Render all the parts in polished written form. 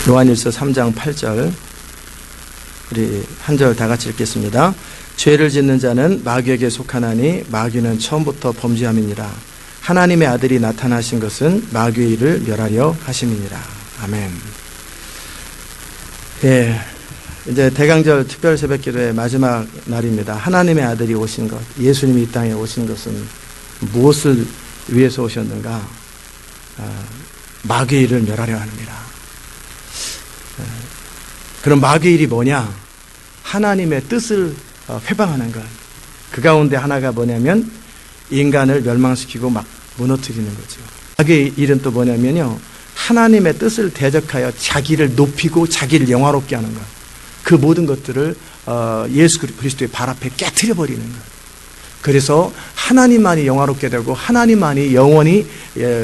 요한일서 3장 8절 우리 한 절 다 같이 읽겠습니다. 죄를 짓는 자는 마귀에게 속하나니 마귀는 처음부터 범죄함이니라. 하나님의 아들이 나타나신 것은 마귀의 일을 멸하려 하심이니라. 아멘. 예, 이제 대강절 특별 새벽기도의 마지막 날입니다. 하나님의 아들이 오신 것, 예수님이 이 땅에 오신 것은 무엇을 위해서 오셨는가? 마귀의 일을 멸하려 합니다. 그럼 마귀의 일이 뭐냐? 하나님의 뜻을 회방하는 것. 그 가운데 하나가 뭐냐면 인간을 멸망시키고 막 무너뜨리는 거죠. 마귀의 일은 또 뭐냐면요, 하나님의 뜻을 대적하여 자기를 높이고 자기를 영화롭게 하는 것. 그 모든 것들을 예수 그리스도의 발 앞에 깨트려 버리는 것. 그래서 하나님만이 영화롭게 되고 하나님만이 영원히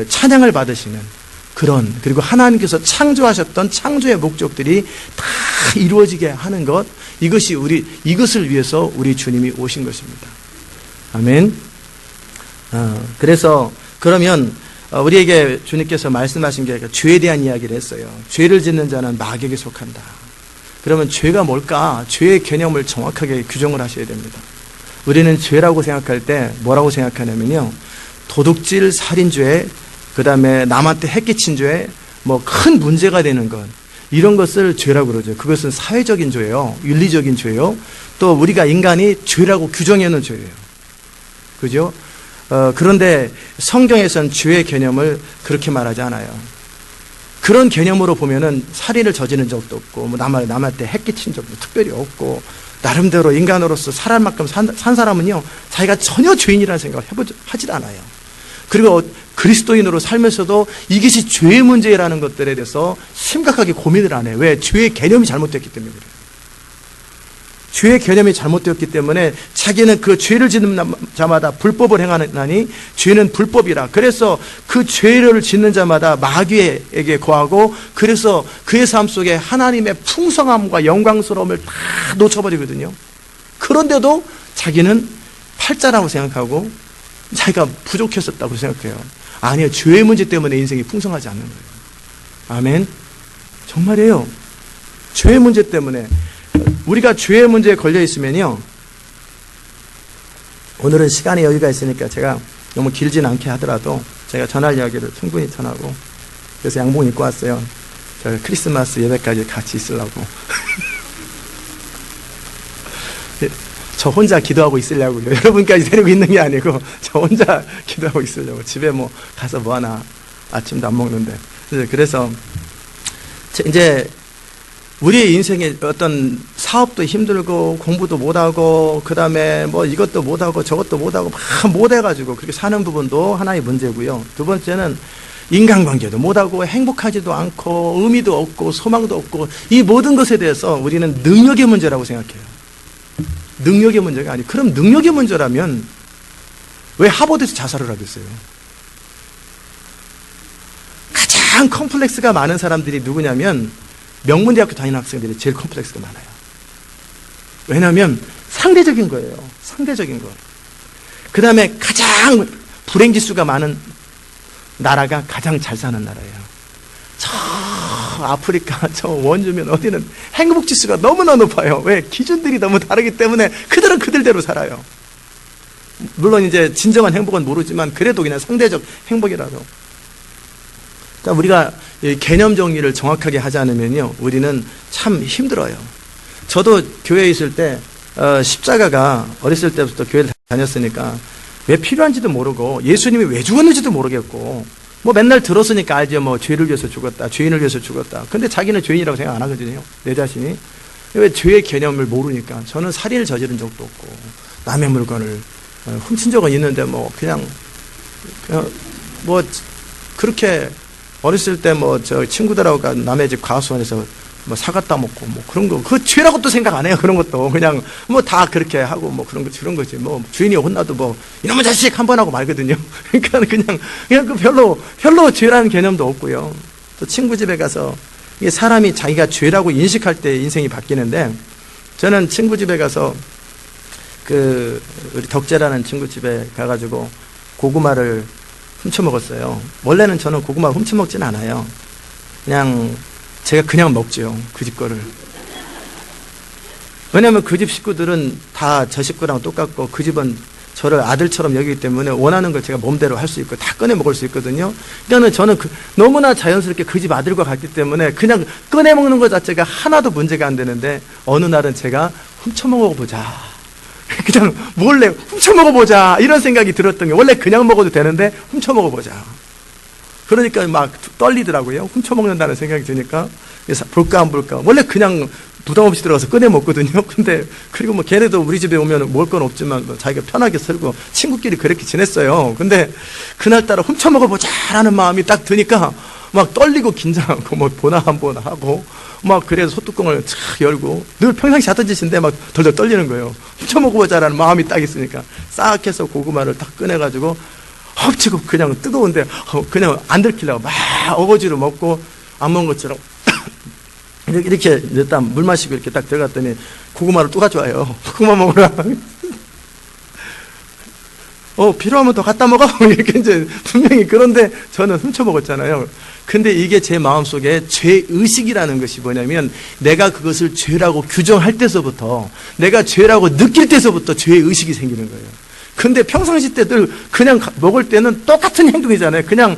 찬양을 받으시는 그런, 그리고 하나님께서 창조하셨던 창조의 목적들이 다 이루어지게 하는 것, 이것을 위해서 우리 주님이 오신 것입니다. 아멘. 그래서 그러면 우리에게 주님께서 말씀하신 게 죄에 대한 이야기를 했어요. 죄를 짓는 자는 마귀에게 속한다. 그러면 죄가 뭘까? 죄의 개념을 정확하게 규정을 하셔야 됩니다. 우리는 죄라고 생각할 때 뭐라고 생각하냐면요, 도둑질, 살인죄, 그 다음에 남한테 해끼친 죄, 뭐 큰 문제가 되는 것, 이런 것을 죄라고 그러죠. 그것은 사회적인 죄예요. 윤리적인 죄예요. 또 우리가 인간이 죄라고 규정해 놓은 죄예요. 그죠? 그런데 성경에서는 죄의 개념을 그렇게 말하지 않아요. 그런 개념으로 보면은 살인을 저지른 적도 없고, 뭐 남한테 해끼친 적도 특별히 없고, 나름대로 인간으로서 살할 만큼 산 사람은요, 자기가 전혀 죄인이라는 생각을 하지도 않아요. 그리고 그리스도인으로 살면서도 이것이 죄의 문제라는 것들에 대해서 심각하게 고민을 안 해요. 왜? 죄의 개념이 잘못됐기 때문에 그래요. 죄의 개념이 잘못되었기 때문에 자기는 그 죄를 짓는 자마다 불법을 행하나니 죄는 불법이라. 그래서 그 죄를 짓는 자마다 마귀에게 거하고, 그래서 그의 삶 속에 하나님의 풍성함과 영광스러움을 다 놓쳐버리거든요. 그런데도 자기는 팔자라고 생각하고 자기가 부족했었다고 생각해요. 아니요, 죄의 문제 때문에 인생이 풍성하지 않는 거예요. 아멘. 정말이에요. 죄의 문제 때문에. 우리가 죄의 문제에 걸려 있으면요, 오늘은 시간에 여유가 있으니까 제가 너무 길진 않게 하더라도 제가 전할 이야기를 충분히 전하고, 그래서 양복 입고 왔어요. 저 크리스마스 예배까지 같이 있으려고. 저 혼자 기도하고 있으려고요. 여러분까지 데리고 있는 게 아니고 저 혼자 기도하고 있으려고. 집에 뭐 가서 뭐 하나, 아침도 안 먹는데. 그래서 이제 우리의 인생에 어떤 사업도 힘들고 공부도 못하고 그 다음에 뭐 이것도 못하고 저것도 못하고 막 못해가지고 그렇게 사는 부분도 하나의 문제고요. 두 번째는 인간관계도 못하고 행복하지도 않고 의미도 없고 소망도 없고, 이 모든 것에 대해서 우리는 능력의 문제라고 생각해요. 능력의 문제가 아니고, 그럼 능력의 문제라면 왜 하버드에서 자살을 하겠어요? 가장 컴플렉스가 많은 사람들이 누구냐면 명문대학교 다니는 학생들이 제일 컴플렉스가 많아요. 왜냐하면 상대적인 거예요. 상대적인 거. 그 다음에 가장 불행지수가 많은 나라가 가장 잘 사는 나라예요. 저 아프리카, 저 원주민 어디는 행복지수가 너무나 높아요. 왜? 기준들이 너무 다르기 때문에 그들은 그들대로 살아요. 물론 이제 진정한 행복은 모르지만 그래도 그냥 상대적 행복이라도. 그러니까 우리가 개념 정리를 정확하게 하지 않으면요, 우리는 참 힘들어요. 저도 교회에 있을 때 십자가가 어렸을 때부터 교회를 다녔으니까 왜 필요한지도 모르고 예수님이 왜 죽었는지도 모르겠고, 뭐 맨날 들었으니까 알죠. 뭐 죄를 위해서 죽었다, 죄인을 위해서 죽었다. 근데 자기는 죄인이라고 생각 안 하거든요, 내 자신이. 왜? 죄의 개념을 모르니까. 저는 살인을 저지른 적도 없고 남의 물건을 훔친 적은 있는데 뭐 그냥 뭐 그렇게 어렸을 때 뭐 저 친구들하고 남의 집 과수원에서 뭐 사과 따먹고 뭐 그런 거, 그 죄라고 또 생각 안 해요. 그런 것도 그냥 뭐 다 그렇게 하고 뭐 그런 거지. 뭐 주인이 혼나도 뭐 이놈의 자식 한 번 하고 말거든요. 그러니까 그냥 그 별로 죄라는 개념도 없고요. 또 친구 집에 가서 이게 사람이 자기가 죄라고 인식할 때 인생이 바뀌는데, 저는 친구 집에 가서 그 우리 덕재라는 친구 집에 가가지고 고구마를 훔쳐 먹었어요. 원래는 저는 고구마 훔쳐 먹진 않아요. 그냥 제가 그냥 먹죠. 그 집 거를. 왜냐하면 그 집 식구들은 다 저 식구랑 똑같고 그 집은 저를 아들처럼 여기기 때문에 원하는 걸 제가 몸대로 할 수 있고 다 꺼내 먹을 수 있거든요. 그러니까 저는 너무나 자연스럽게 그 집 아들과 같기 때문에 그냥 꺼내 먹는 것 자체가 하나도 문제가 안 되는데 어느 날은 제가 훔쳐 먹어보자. 그냥 몰래 훔쳐 먹어보자 이런 생각이 들었던 게 원래 그냥 먹어도 되는데 훔쳐 먹어보자. 그러니까 막 떨리더라고요. 훔쳐 먹는다는 생각이 드니까 볼까 안 볼까. 원래 그냥 부담 없이 들어가서 꺼내 먹거든요. 근데 그리고 뭐 걔네도 우리 집에 오면 먹을 건 없지만 뭐 자기가 편하게 살고 친구끼리 그렇게 지냈어요. 근데 그날따라 훔쳐 먹어보자라는 마음이 딱 드니까 막 떨리고 긴장하고 뭐 보나 안 보나 하고 막 그래서 소뚜껑을 착 열고 늘 평상시 하던 짓인데 막 덜덜 떨리는 거예요. 훔쳐 먹어보자라는 마음이 딱 있으니까 싹 해서 고구마를 딱 꺼내가지고 엎치고 그냥 뜨거운데 그냥 안 들키려고 막 어거지로 먹고 안 먹은 것처럼 이렇게 일단 물 마시고 이렇게 딱 들어갔더니 고구마를 또 가져와요. 고구마 먹으라. 필요하면 더 갖다 먹어. 이렇게 이제 분명히 그런데 저는 훔쳐 먹었잖아요. 근데 이게 제 마음속에 죄의식이라는 것이 뭐냐면 내가 그것을 죄라고 규정할 때서부터 내가 죄라고 느낄 때서부터 죄의식이 생기는 거예요. 근데 평상시 때들 그냥 먹을 때는 똑같은 행동이잖아요. 그냥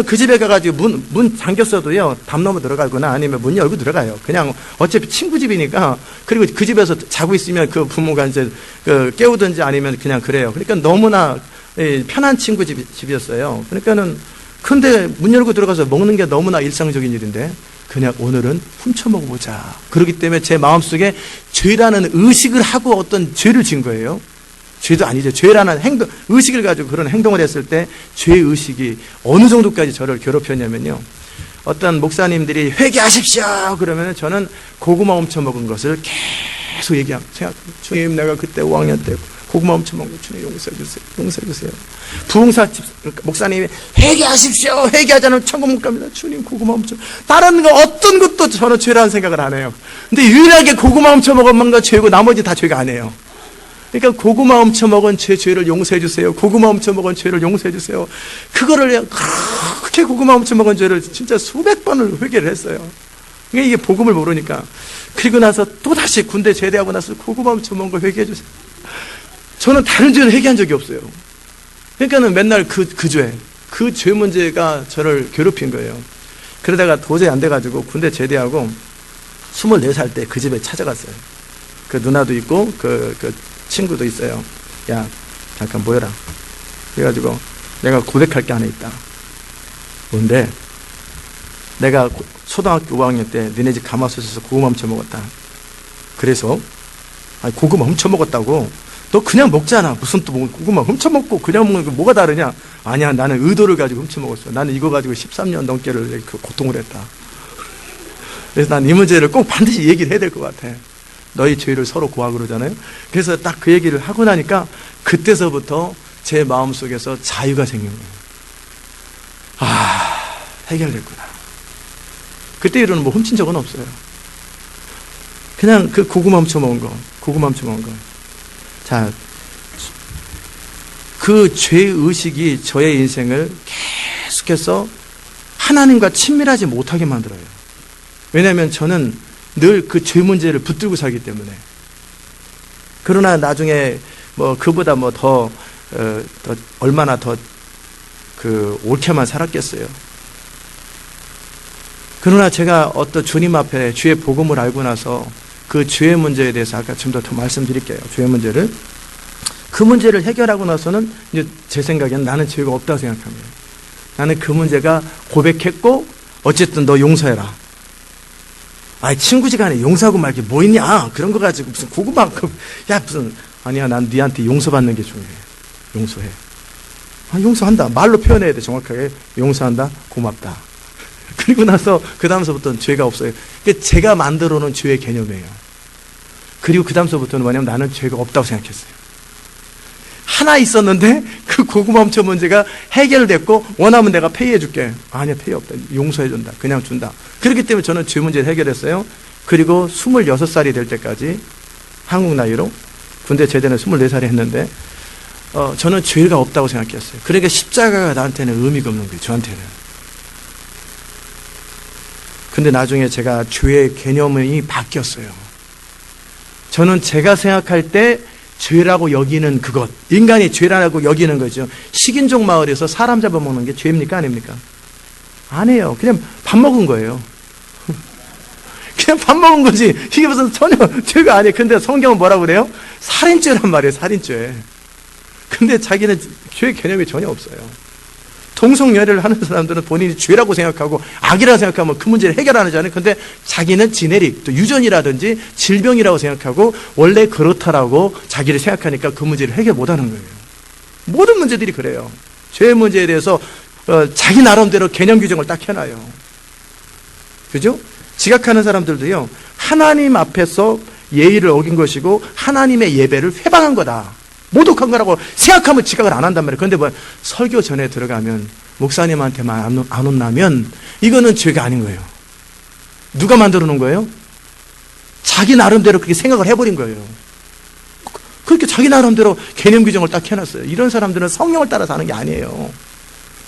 그 집에 가가지고 문 잠겼어도요, 담 넘어 들어가거나 아니면 문 열고 들어가요. 그냥 어차피 친구 집이니까. 그리고 그 집에서 자고 있으면 그 부모가 이제 깨우든지 아니면 그냥 그래요. 그러니까 너무나 편한 친구 집이었어요. 그러니까는 근데 문 열고 들어가서 먹는 게 너무나 일상적인 일인데 그냥 오늘은 훔쳐 먹어보자. 그렇기 때문에 제 마음속에 죄라는 의식을 하고 어떤 죄를 지은 거예요. 죄도 아니죠. 죄라는 행동, 의식을 가지고 그런 행동을 했을 때 죄의식이 어느 정도까지 저를 괴롭혔냐면요. 어떤 목사님들이 회개하십시오! 그러면 저는 고구마 훔쳐 먹은 것을 계속 생각합니다. 주님, 내가 그때 5학년 때 고구마 훔쳐 먹은 거 주님 용서해주세요. 용서해주세요. 부흥사 목사님이 회개하십시오! 회개하자면 천국 못 갑니다. 주님, 고구마 훔쳐. 다른 거 어떤 것도 저는 죄라는 생각을 안 해요. 근데 유일하게 고구마 훔쳐 먹은 건 죄고 나머지 다 죄가 아니에요. 그러니까 고구마 훔쳐 먹은 죄를 용서해 주세요. 고구마 훔쳐 먹은 죄를 용서해 주세요. 그거를 그렇게 고구마 훔쳐 먹은 죄를 진짜 수백 번을 회개를 했어요. 그러니까 이게 복음을 모르니까. 그리고 나서 또다시 군대 제대하고 나서 고구마 훔쳐 먹은 거 회개해 주세요. 저는 다른 죄를 회개한 적이 없어요. 그러니까는 맨날 그 죄 문제가 저를 괴롭힌 거예요. 그러다가 도저히 안 돼가지고 군대 제대하고 24살 때 그 집에 찾아갔어요. 그 누나도 있고 그 친구도 있어요. 야, 잠깐 모여라. 그래가지고 내가 고백할 게 하나 있다. 뭔데? 내가 초등학교 5학년 때 니네 집 가마솥에서 고구마 훔쳐 먹었다. 그래서 아니 고구마 훔쳐 먹었다고. 너 그냥 먹잖아. 무슨 또 고구마 훔쳐 먹고 그냥 먹는 게 뭐가 다르냐? 아니야, 나는 의도를 가지고 훔쳐 먹었어. 나는 이거 가지고 13년 넘게를 고통을 했다. 그래서 난 이 문제를 꼭 반드시 얘기를 해야 될 것 같아. 너희 죄를 서로 고하고 그러잖아요. 그래서 딱 그 얘기를 하고 나니까 그때서부터 제 마음속에서 자유가 생긴 거예요. 해결됐구나. 그때 이후로는 뭐 훔친 적은 없어요. 그냥 그 고구마 훔쳐 먹은 거. 자, 그 죄의식이 저의 인생을 계속해서 하나님과 친밀하지 못하게 만들어요. 왜냐하면 저는 늘 그 죄 문제를 붙들고 살기 때문에. 그러나 나중에 뭐 그보다 뭐 더 얼마나 더 옳게만 살았겠어요. 그러나 제가 어떤 주님 앞에 주의 복음을 알고 나서 그 죄의 문제에 대해서 아까 좀 더 말씀드릴게요. 죄의 문제를. 그 문제를 해결하고 나서는 이제 제 생각에는 나는 죄가 없다고 생각합니다. 나는 그 문제가 고백했고 어쨌든 너 용서해라. 친구지간에 용서하고 말게 뭐 있냐? 그런 거 가지고 무슨 고구마, 아니야, 난 네한테 용서받는 게 중요해. 용서해. 용서한다. 말로 표현해야 돼, 정확하게. 용서한다. 고맙다. 그리고 나서, 그다음서부터는 죄가 없어요. 제가 만들어 놓은 죄의 개념이에요. 그리고 그다음서부터는 뭐냐면 나는 죄가 없다고 생각했어요. 하나 있었는데, 그 고구마 훔쳐 문제가 해결됐고, 원하면 내가 페이해 줄게. 아니야, 페이 없다. 용서해 준다. 그냥 준다. 그렇기 때문에 저는 죄 문제를 해결했어요. 그리고 26살이 될 때까지, 한국 나이로, 군대 제대는 24살에 했는데, 저는 죄가 없다고 생각했어요. 그러니까 십자가가 나한테는 의미가 없는 거예요. 저한테는. 근데 나중에 제가 죄의 개념이 바뀌었어요. 저는 제가 생각할 때 죄라고 여기는 그것, 인간이 죄라고 여기는 거죠. 식인종 마을에서 사람 잡아먹는 게 죄입니까? 아닙니까? 아니에요. 그냥 밥 먹은 거예요. 그냥 밥 먹은 거지. 이게 무슨 전혀 죄가 아니에요. 근데 성경은 뭐라고 그래요? 살인죄란 말이에요. 살인죄. 근데 자기는 죄의 개념이 전혀 없어요. 동성연애를 하는 사람들은 본인이 죄라고 생각하고 악이라고 생각하면 그 문제를 해결하잖아요. 근데 자기는 지네릭, 또 유전이라든지 질병이라고 생각하고 원래 그렇다라고 자기를 생각하니까 그 문제를 해결 못하는 거예요. 모든 문제들이 그래요. 죄의 문제에 대해서 자기 나름대로 개념 규정을 딱 해놔요. 그죠? 지각하는 사람들도요, 하나님 앞에서 예의를 어긴 것이고 하나님의 예배를 회방한 거다, 모독한 거라고 생각하면 지각을 안 한단 말이에요. 그런데 뭐 설교 전에 들어가면 목사님한테만 안 혼나면 이거는 죄가 아닌 거예요. 누가 만들어 놓은 거예요? 자기 나름대로 그렇게 생각을 해버린 거예요. 그렇게 자기 나름대로 개념 규정을 딱 해놨어요. 이런 사람들은 성령을 따라 사는 게 아니에요.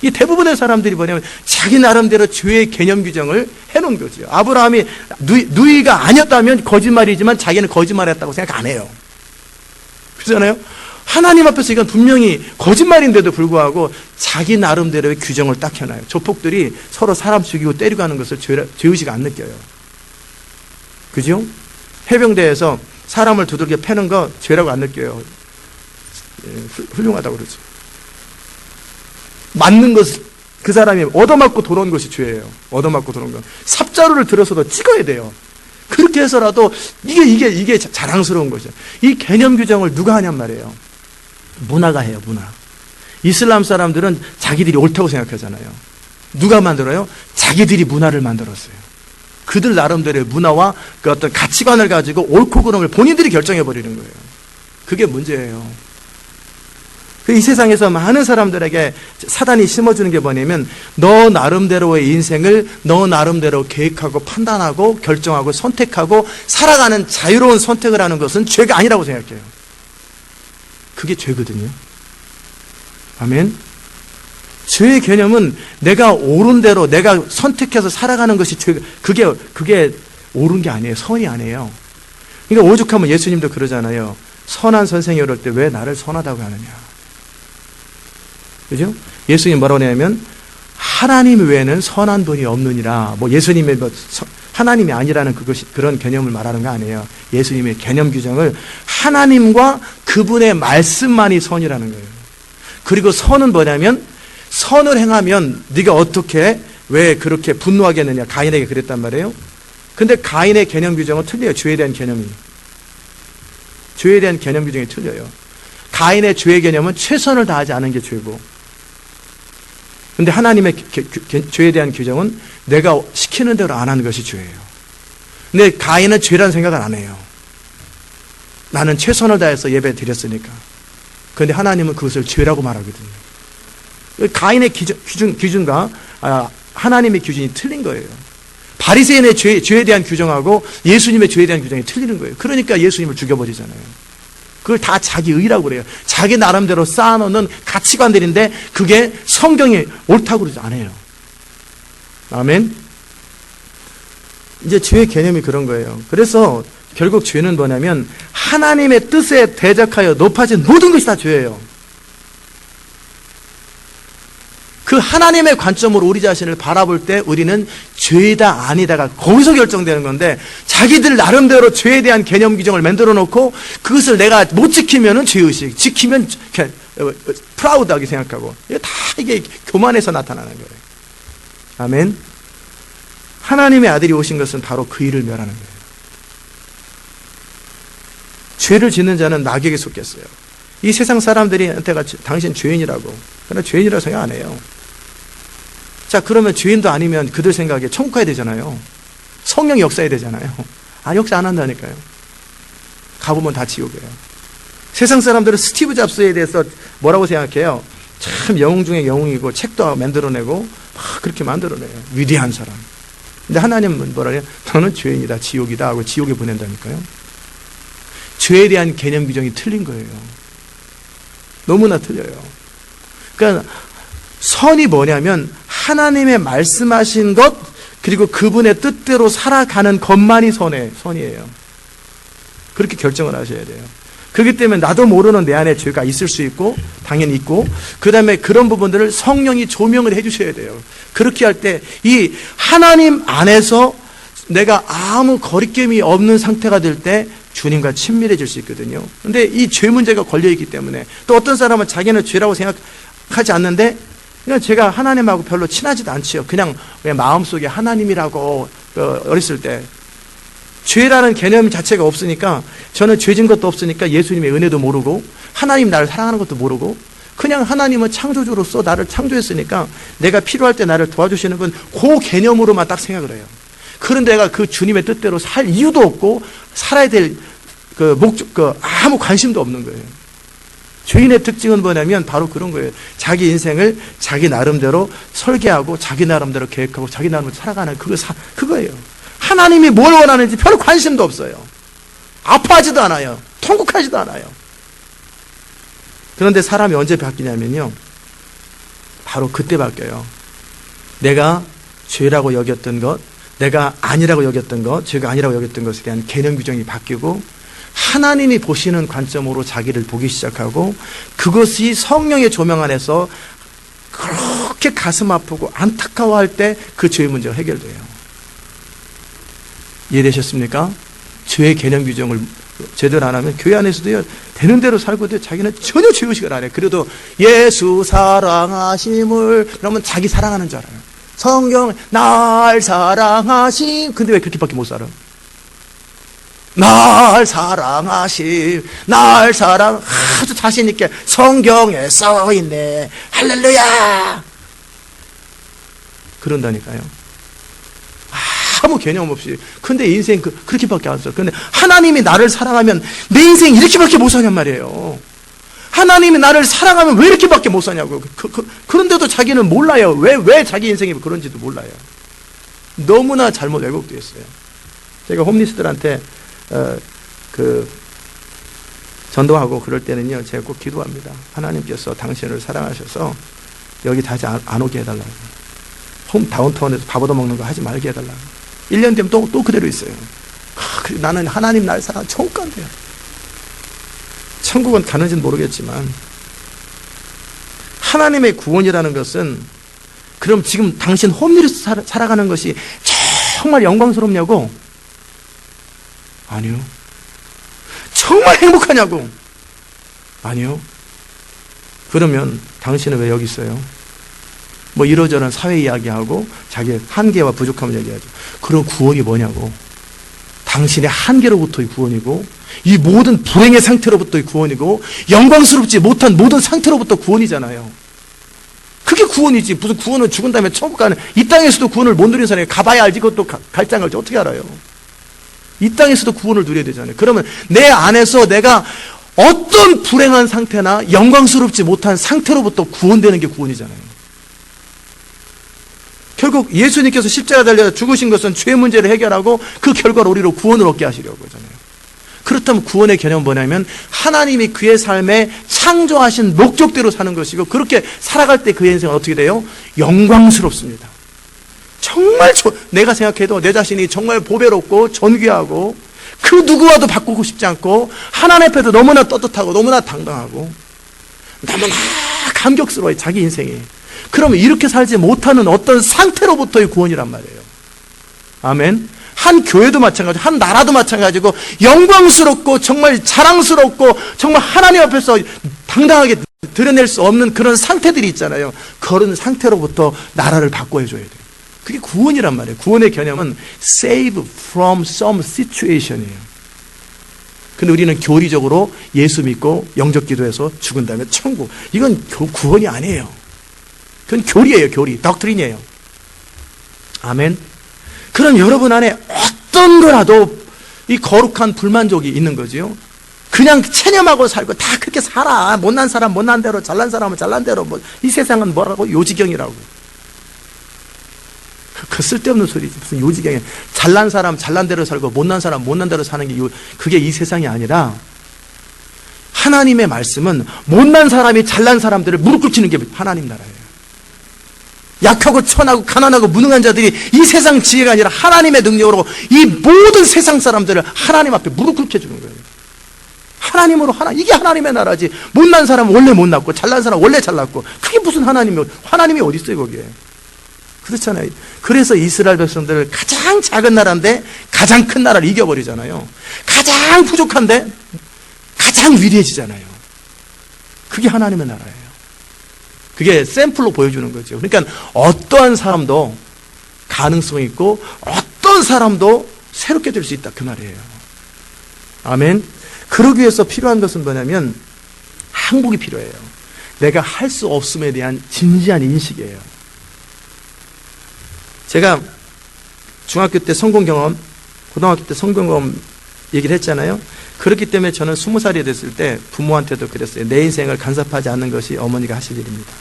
이 대부분의 사람들이 뭐냐면 자기 나름대로 죄의 개념 규정을 해놓은 거죠. 아브라함이 누이가 아니었다면 거짓말이지만 자기는 거짓말했다고 생각 안 해요. 그렇잖아요? 하나님 앞에서 이건 분명히 거짓말인데도 불구하고 자기 나름대로의 규정을 딱 해놔요. 조폭들이 서로 사람 죽이고 때리고 하는 것을 죄의식 안 느껴요. 그죠? 해병대에서 사람을 두들겨 패는 거 죄라고 안 느껴요. 훌륭하다고 그러죠. 맞는 것, 그 사람이 얻어맞고 돌아온 것이 죄예요. 얻어맞고 돌아온 거. 삽자루를 들어서도 찍어야 돼요. 그렇게 해서라도 이게 자랑스러운 거죠. 이 개념 규정을 누가 하냔 말이에요. 문화가 해요, 문화. 이슬람 사람들은 자기들이 옳다고 생각하잖아요. 누가 만들어요? 자기들이 문화를 만들었어요. 그들 나름대로의 문화와 그 어떤 가치관을 가지고 옳고 그름을 본인들이 결정해버리는 거예요. 그게 문제예요. 이 세상에서 많은 사람들에게 사단이 심어주는 게 뭐냐면 너 나름대로의 인생을 너 나름대로 계획하고 판단하고 결정하고 선택하고 살아가는 자유로운 선택을 하는 것은 죄가 아니라고 생각해요. 그게 죄거든요. 아멘. 죄의 개념은 내가 옳은 대로 내가 선택해서 살아가는 것이 죄, 그게 옳은 게 아니에요. 선이 아니에요. 그러니까 오죽하면 예수님도 그러잖아요. 선한 선생이 이럴 때 왜 나를 선하다고 하느냐. 그죠? 예수님 뭐라고 하냐면 하나님 외에는 선한 분이 없느니라. 뭐 예수님의 하나님이 아니라는 그런 개념을 말하는 거 아니에요. 예수님의 개념 규정을 하나님과 그분의 말씀만이 선이라는 거예요. 그리고 선은 뭐냐면 선을 행하면 네가 어떻게 왜 그렇게 분노하겠느냐. 가인에게 그랬단 말이에요. 근데 가인의 개념 규정은 틀려요. 죄에 대한 개념이. 죄에 대한 개념 규정이 틀려요. 가인의 죄의 개념은 최선을 다하지 않은 게 죄고, 근데 하나님의 죄에 대한 규정은 내가 시키는 대로 안 하는 것이 죄예요. 근데 가인은 죄라는 생각을 안 해요. 나는 최선을 다해서 예배 드렸으니까. 그런데 하나님은 그것을 죄라고 말하거든요. 가인의 기준과 하나님의 기준이 틀린 거예요. 바리새인의 죄에 대한 규정하고 예수님의 죄에 대한 규정이 틀리는 거예요. 그러니까 예수님을 죽여버리잖아요. 그걸 다 자기 의라고 그래요. 자기 나름대로 쌓아놓는 가치관들인데 그게 성경이 옳다고 그러지 않아요. 아멘. 이제 죄의 개념이 그런 거예요. 그래서 결국 죄는 뭐냐면 하나님의 뜻에 대적하여 높아진 모든 것이 다 죄예요. 그 하나님의 관점으로 우리 자신을 바라볼 때 우리는 죄다 아니다가 거기서 결정되는 건데, 자기들 나름대로 죄에 대한 개념 규정을 만들어 놓고 그것을 내가 못 지키면은 죄의식, 지키면 프라우드하게 생각하고, 이게 교만에서 나타나는 거예요. 아멘. 하나님의 아들이 오신 것은 바로 그 일을 멸하는 거예요. 죄를 짓는 자는 낙역에 속겠어요. 이 세상 사람들이한테가 당신 죄인이라고, 그러나 죄인이라고 생각 안 해요. 자, 그러면 죄인도 아니면 그들 생각에 천국 가야 되잖아요. 성령이 역사해야 되잖아요. 역사 안 한다니까요. 가보면 다 지옥이에요. 세상 사람들은 스티브 잡스에 대해서 뭐라고 생각해요? 참 영웅 중에 영웅이고 책도 만들어내고 그렇게 만들어내요. 위대한 사람. 근데 하나님은 뭐라 해요? 너는 죄인이다, 지옥이다 하고 지옥에 보낸다니까요. 죄에 대한 개념 규정이 틀린 거예요. 너무나 틀려요. 그러니까 선이 뭐냐면 하나님의 말씀하신 것, 그리고 그분의 뜻대로 살아가는 것만이 선이에요. 그렇게 결정을 하셔야 돼요. 그렇기 때문에 나도 모르는 내 안에 죄가 있을 수 있고 당연히 있고, 그 다음에 그런 부분들을 성령이 조명을 해주셔야 돼요. 그렇게 할 때 이 하나님 안에서 내가 아무 거리낌이 없는 상태가 될 때 주님과 친밀해질 수 있거든요. 근데 이 죄 문제가 걸려있기 때문에, 또 어떤 사람은 자기는 죄라고 생각하지 않는데 그냥 제가 하나님하고 별로 친하지도 않지요. 그냥 마음속에 하나님이라고 어렸을 때 죄라는 개념 자체가 없으니까, 저는 죄진 것도 없으니까 예수님의 은혜도 모르고 하나님 나를 사랑하는 것도 모르고, 그냥 하나님은 창조주로서 나를 창조했으니까 내가 필요할 때 나를 도와주시는 건 그 개념으로만 딱 생각을 해요. 그런데 내가 그 주님의 뜻대로 살 이유도 없고 살아야 될 목적, 아무 관심도 없는 거예요. 죄인의 특징은 뭐냐면 바로 그런 거예요. 자기 인생을 자기 나름대로 설계하고 자기 나름대로 계획하고 자기 나름대로 살아가는 그거예요. 하나님이 뭘 원하는지 별 관심도 없어요. 아파하지도 않아요. 통곡하지도 않아요. 그런데 사람이 언제 바뀌냐면요, 바로 그때 바뀌어요. 내가 죄라고 여겼던 것, 내가 아니라고 여겼던 것, 죄가 아니라고 여겼던 것에 대한 개념 규정이 바뀌고 하나님이 보시는 관점으로 자기를 보기 시작하고, 그것이 성령의 조명 안에서 그렇게 가슴 아프고 안타까워할 때 그 죄의 문제가 해결돼요. 이해되셨습니까? 죄의 개념 규정을 제대로 안 하면 교회 안에서도요, 되는 대로 살고 있는데 자기는 전혀 죄의식을 안 해요. 그래도 예수 사랑하심을 그러면 자기 사랑하는 줄 알아요. 성경 날 사랑하심, 근데 왜 그렇게밖에 못 살아? 날 사랑하심, 날 사랑, 아주 자신 있게 성경에 써있네, 할렐루야, 그런다니까요. 아무 개념 없이. 근데 인생 그렇게밖에 안 써요. 근데 하나님이 나를 사랑하면 내 인생 이렇게밖에 못 사냔 말이에요. 하나님이 나를 사랑하면 왜 이렇게밖에 못 사냐고. 그런데도 자기는 몰라요. 왜 자기 인생이 그런지도 몰라요. 너무나 잘못 왜곡되어 있어요. 제가 홈리스들한테 전도하고 그럴 때는요, 제가 꼭 기도합니다. 하나님께서 당신을 사랑하셔서 여기 다시 안 오게 해달라고. 다운타운에서 밥 얻어먹는 거 하지 말게 해달라고. 1년 되면 또 그대로 있어요. 나는 하나님 날 사랑, 천국 간대요. 천국은 가는지는 모르겠지만, 하나님의 구원이라는 것은, 그럼 지금 당신 홈리스 살아가는 것이 정말 영광스럽냐고? 아니요. 정말 행복하냐고? 아니요. 그러면 당신은 왜 여기 있어요? 뭐 이러저런 사회 이야기하고 자기의 한계와 부족함을 얘기하죠. 그럼 구원이 뭐냐고? 당신의 한계로부터의 구원이고, 이 모든 불행의 상태로부터의 구원이고, 영광스럽지 못한 모든 상태로부터 구원이잖아요. 그게 구원이지. 무슨 구원은 죽은 다음에 천국 가는, 이 땅에서도 구원을 못 누리는 사람이 가봐야 알지. 그것도 갈지 안 갈지 어떻게 알아요? 이 땅에서도 구원을 누려야 되잖아요. 그러면 내 안에서 내가 어떤 불행한 상태나 영광스럽지 못한 상태로부터 구원되는 게 구원이잖아요. 결국 예수님께서 십자가 달려 죽으신 것은 죄 문제를 해결하고 그 결과로 우리로 구원을 얻게 하시려고 하잖아요. 그렇다면 구원의 개념은 뭐냐면, 하나님이 그의 삶에 창조하신 목적대로 사는 것이고, 그렇게 살아갈 때 그의 인생은 어떻게 돼요? 영광스럽습니다. 정말 내가 생각해도 내 자신이 정말 보배롭고 존귀하고, 그 누구와도 바꾸고 싶지 않고, 하나님 앞에도 너무나 떳떳하고 너무나 당당하고 너무나 감격스러워요, 자기 인생이. 그러면 이렇게 살지 못하는 어떤 상태로부터의 구원이란 말이에요. 아멘. 한 교회도 마찬가지고 한 나라도 마찬가지고, 영광스럽고 정말 자랑스럽고 정말 하나님 앞에서 당당하게 드러낼 수 없는 그런 상태들이 있잖아요. 그런 상태로부터 나라를 바꿔줘야 돼요. 그게 구원이란 말이에요. 구원의 개념은 save from some situation이에요. 근데 우리는 교리적으로 예수 믿고 영접 기도해서 죽은 다음에 천국, 이건 구원이 아니에요. 그건 교리예요. 교리, 덕트린이에요. 아멘. 그럼 여러분 안에 어떤 거라도 이 거룩한 불만족이 있는 거지요. 그냥 체념하고 살고 다 그렇게 살아. 못난 사람 못난 대로, 잘난 사람은 잘난 대로, 이 세상은 뭐라고? 요지경이라고. 그 쓸데없는 소리지. 무슨 요지경이야. 잘난 사람 잘난 대로 살고 못난 사람 못난 대로 사는 게 그게 이 세상이 아니라, 하나님의 말씀은 못난 사람이 잘난 사람들을 무릎 꿇히는 게 하나님 나라예요. 약하고 천하고 가난하고 무능한 자들이 이 세상 지혜가 아니라 하나님의 능력으로 이 모든 세상 사람들을 하나님 앞에 무릎 꿇게 주는 거예요. 하나님으로 이게 하나님의 나라지. 못난 사람은 원래 못났고 잘난 사람은 원래 잘났고 그게 무슨 하나님이 어디 있어요 거기에. 그렇잖아요. 그래서 이스라엘 백성들을 가장 작은 나라인데 가장 큰 나라를 이겨버리잖아요. 가장 부족한데 가장 위대해지잖아요. 그게 하나님의 나라예요. 그게 샘플로 보여주는 거죠. 그러니까 어떠한 사람도 가능성이 있고 어떤 사람도 새롭게 될 수 있다 그 말이에요. 아멘. 그러기 위해서 필요한 것은 뭐냐면 항복이 필요해요. 내가 할 수 없음에 대한 진지한 인식이에요. 제가 중학교 때 성공 경험, 고등학교 때 성공 경험 얘기를 했잖아요. 그렇기 때문에 저는 20살이 됐을 때 부모한테도 그랬어요. 내 인생을 간섭하지 않는 것이 어머니가 하실 일입니다.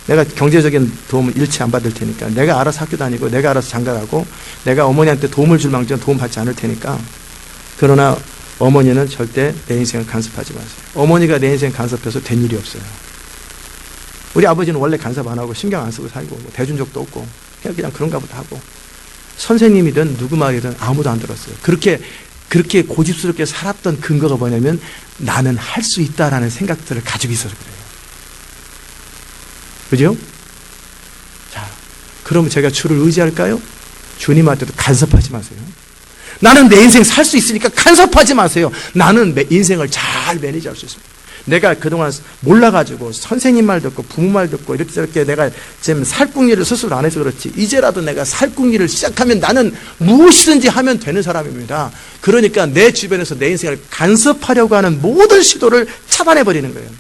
내가 경제적인 도움을 일치 안 받을 테니까, 내가 알아서 학교 다니고 내가 알아서 장가가고 내가 어머니한테 도움을 줄 망정 도움 받지 않을 테니까, 그러나 어머니는 절대 내 인생을 간섭하지 마세요. 어머니가 내 인생 간섭해서 된 일이 없어요. 우리 아버지는 원래 간섭 안 하고 신경 안 쓰고 살고 뭐 대준 적도 없고 그냥 그런가 보다 하고, 선생님이든 누구 말이든 아무도 안 들었어요. 그렇게 고집스럽게 살았던 근거가 뭐냐면 나는 할 수 있다라는 생각들을 가지고 있어서 그래요. 그죠? 자, 그러면 제가 주를 의지할까요? 주님한테도 간섭하지 마세요. 나는 내 인생 살 수 있으니까 간섭하지 마세요. 나는 내 인생을 잘 매니지할 수 있습니다. 내가 그동안 몰라가지고 선생님 말 듣고 부모 말 듣고 이렇게 저렇게 내가 지금 살궁리를 스스로 안 해서 그렇지, 이제라도 내가 살궁리를 시작하면 나는 무엇이든지 하면 되는 사람입니다. 그러니까 내 주변에서 내 인생을 간섭하려고 하는 모든 시도를 차단해버리는 거예요.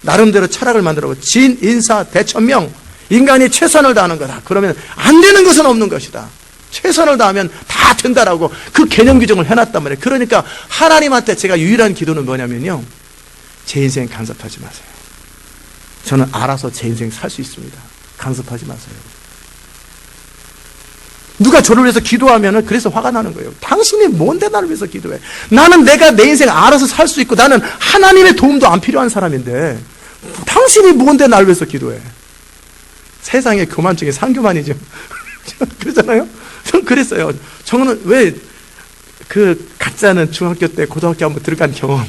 나름대로 철학을 만들어보고 진, 인사, 대천명, 인간이 최선을 다하는 거다. 그러면 안 되는 것은 없는 것이다. 최선을 다하면 다 된다라고 그 개념 규정을 해놨단 말이에요. 그러니까 하나님한테 제가 유일한 기도는 뭐냐면요, 제 인생 간섭하지 마세요. 저는 알아서 제 인생 살 수 있습니다. 간섭하지 마세요. 누가 저를 위해서 기도하면은 그래서 화가 나는 거예요. 당신이 뭔데 나를 위해서 기도해? 나는 내가 내 인생 알아서 살 수 있고 나는 하나님의 도움도 안 필요한 사람인데 당신이 뭔데 나를 위해서 기도해? 세상의 교만 중에 상교만이죠. 그러잖아요? 전 그랬어요. 저는 왜 그 가짜는 중학교 때 고등학교 한번 들어간 경험,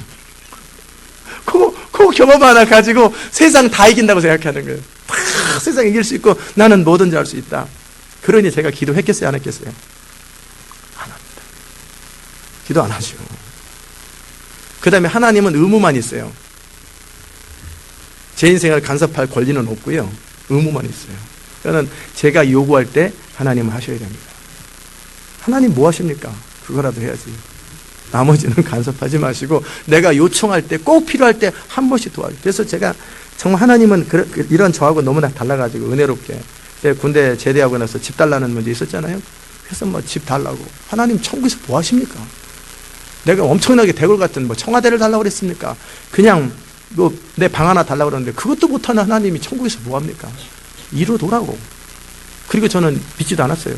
그 경험 하나 가지고 세상 다 이긴다고 생각하는 거예요. 다 세상 이길 수 있고 나는 뭐든지 할 수 있다. 그러니 제가 기도했겠어요, 안 했겠어요? 안 합니다. 기도 안 하죠. 그 다음에 하나님은 의무만 있어요. 제 인생을 간섭할 권리는 없고요, 의무만 있어요. 그러니까 제가 요구할 때 하나님은 하셔야 됩니다. 하나님 뭐 하십니까? 그거라도 해야지. 나머지는 간섭하지 마시고 내가 요청할 때, 꼭 필요할 때 한 번씩 도와줘요. 그래서 제가 정말 하나님은 이런 저하고 너무나 달라가지고 은혜롭게, 군대 제대하고 나서 집 달라는 문제 있었잖아요. 그래서 뭐 집 달라고, 하나님 천국에서 뭐 하십니까? 내가 엄청나게 대골 같은 뭐 청와대를 달라고 그랬습니까? 그냥 뭐 내 방 하나 달라고 그러는데 그것도 못하는 하나님이 천국에서 뭐 합니까? 이루어도라고. 그리고 저는 믿지도 않았어요.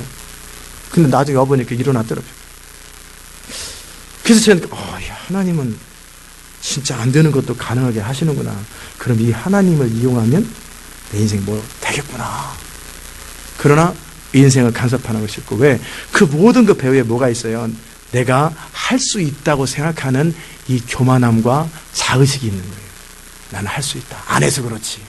근데 나중에 와보니까 일어났더라고요. 그래서 저는 야, 하나님은 진짜 안 되는 것도 가능하게 하시는구나. 그럼 이 하나님을 이용하면 내 인생 뭐 되겠구나. 그러나 인생을 간섭하는 것이 있고, 왜? 그 모든 그 배후에 뭐가 있어요? 내가 할 수 있다고 생각하는 이 교만함과 자의식이 있는 거예요. 나는 할 수 있다. 안 해서 그렇지.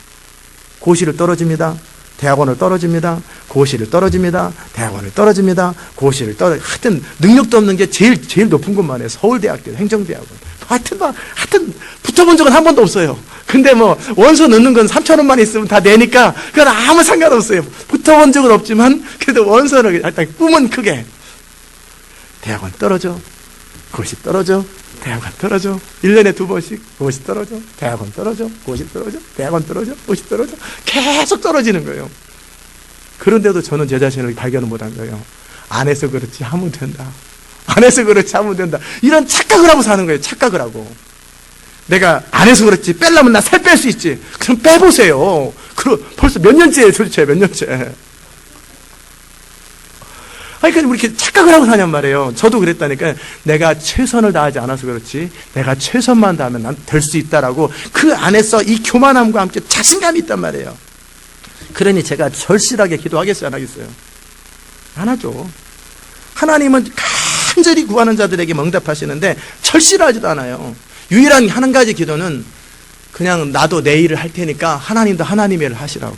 고시를 떨어집니다. 대학원을 떨어집니다. 고시를 떨어집니다. 대학원을 떨어집니다. 고시를 하여튼 능력도 없는 게 제일 높은 곳만 해요. 서울대학교, 행정대학원. 하여튼 붙어본 적은 한 번도 없어요. 근데 뭐 원서 넣는 건 3,000원만 있으면 다 내니까 그건 아무 상관없어요. 붙어본 적은 없지만 그래도 원서는 일단 꿈은 크게. 대학원 떨어져. 고시 떨어져. 대학원 떨어져. 1년에 2번씩 고시 떨어져. 대학원 떨어져. 고시 떨어져. 대학원 떨어져. 고시 떨어져. 계속 떨어지는 거예요. 그런데도 저는 제 자신을 발견을 못한 거예요. 안 해서 그렇지 하면 된다. 안 해서 그렇지 하면 된다. 이런 착각을 하고 사는 거예요. 착각을 하고. 내가 안 해서 그렇지, 빼려면 나 살 뺄 수 있지. 그럼 빼보세요. 벌써 몇 년째예요, 도대체 몇 년째. 그러니까 우리 이렇게 착각을 하고 사냔 말이에요. 저도 그랬다니까. 내가 최선을 다하지 않아서 그렇지, 내가 최선만 다하면 난 될 수 있다라고 그 안에서 이 교만함과 함께 자신감이 있단 말이에요. 그러니 제가 절실하게 기도하겠어요, 안 하겠어요? 안 하죠. 하나님은 간절히 구하는 자들에게 응답하시는데 절실하지도 않아요. 유일한 한 가지 기도는 그냥 나도 내 일을 할 테니까 하나님도 하나님의 일을 하시라고.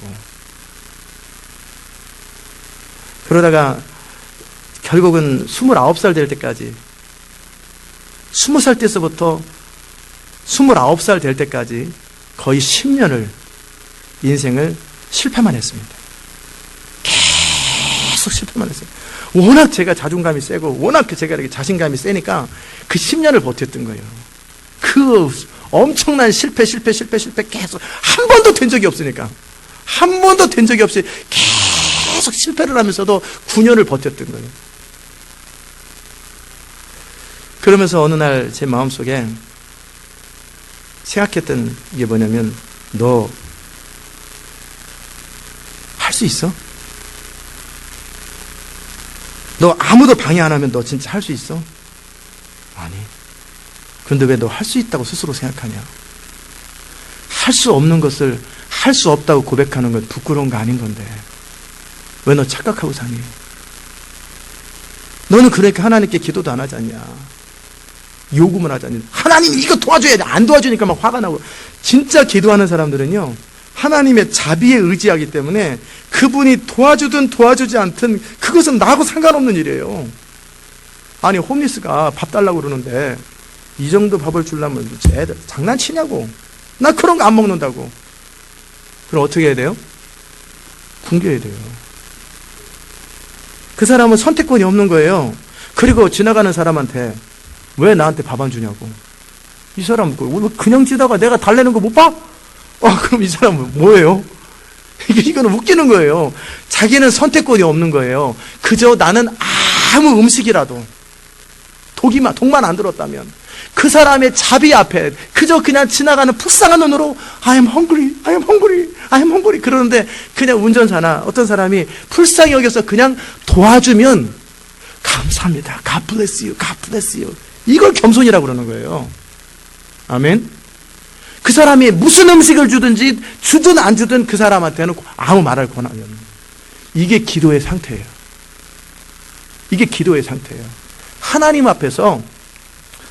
그러다가 결국은 29살 될 때까지, 20살 때서부터 29살 될 때까지 거의 10년을 인생을 실패만 했습니다. 계속 실패만 했어요. 워낙 제가 자존감이 세고 워낙 제가 이렇게 자신감이 세니까 그 10년을 버텼던 거예요. 그 엄청난 실패 계속 한 번도 된 적이 없으니까, 한 번도 된 적이 없이 계속 실패를 하면서도 9년을 버텼던 거예요. 그러면서 어느 날 제 마음속에 생각했던 게 뭐냐면, 너 할 수 있어? 너 아무도 방해 안 하면 너 진짜 할 수 있어? 아니. 그런데 왜 너 할 수 있다고 스스로 생각하냐? 할 수 없는 것을 할 수 없다고 고백하는 건 부끄러운 거 아닌 건데 왜 너 착각하고 사니? 너는 그러니까 하나님께 기도도 안 하지 않냐? 요구만 하지 않냐? 하나님 이거 도와줘야 돼. 안 도와주니까 막 화가 나고. 진짜 기도하는 사람들은요, 하나님의 자비에 의지하기 때문에 그분이 도와주든 도와주지 않든 그것은 나하고 상관없는 일이에요. 아니, 홈리스가 밥 달라고 그러는데 이 정도 밥을 주려면 애들 장난치냐고. 나 그런 거 안 먹는다고. 그럼 어떻게 해야 돼요? 굶겨야 돼요. 그 사람은 선택권이 없는 거예요. 그리고 지나가는 사람한테 왜 나한테 밥 안 주냐고. 이 사람 그냥 지다가 내가 달래는 거 못 봐? 그럼 이 사람은 뭐예요? 이거는 웃기는 거예요. 자기는 선택권이 없는 거예요. 그저 나는 아무 음식이라도 독만 안 들었다면 그 사람의 자비 앞에 그저 그냥 지나가는 불쌍한 눈으로 I am hungry 그러는데 그냥 운전사나 어떤 사람이 불쌍히 여겨서 그냥 도와주면 감사합니다. God bless you. 이걸 겸손이라고 그러는 거예요. 아멘. 그 사람이 무슨 음식을 주든지 주든 안 주든 그 사람한테는 아무 말할 권한이 없는, 이게 기도의 상태예요. 이게 기도의 상태예요. 하나님 앞에서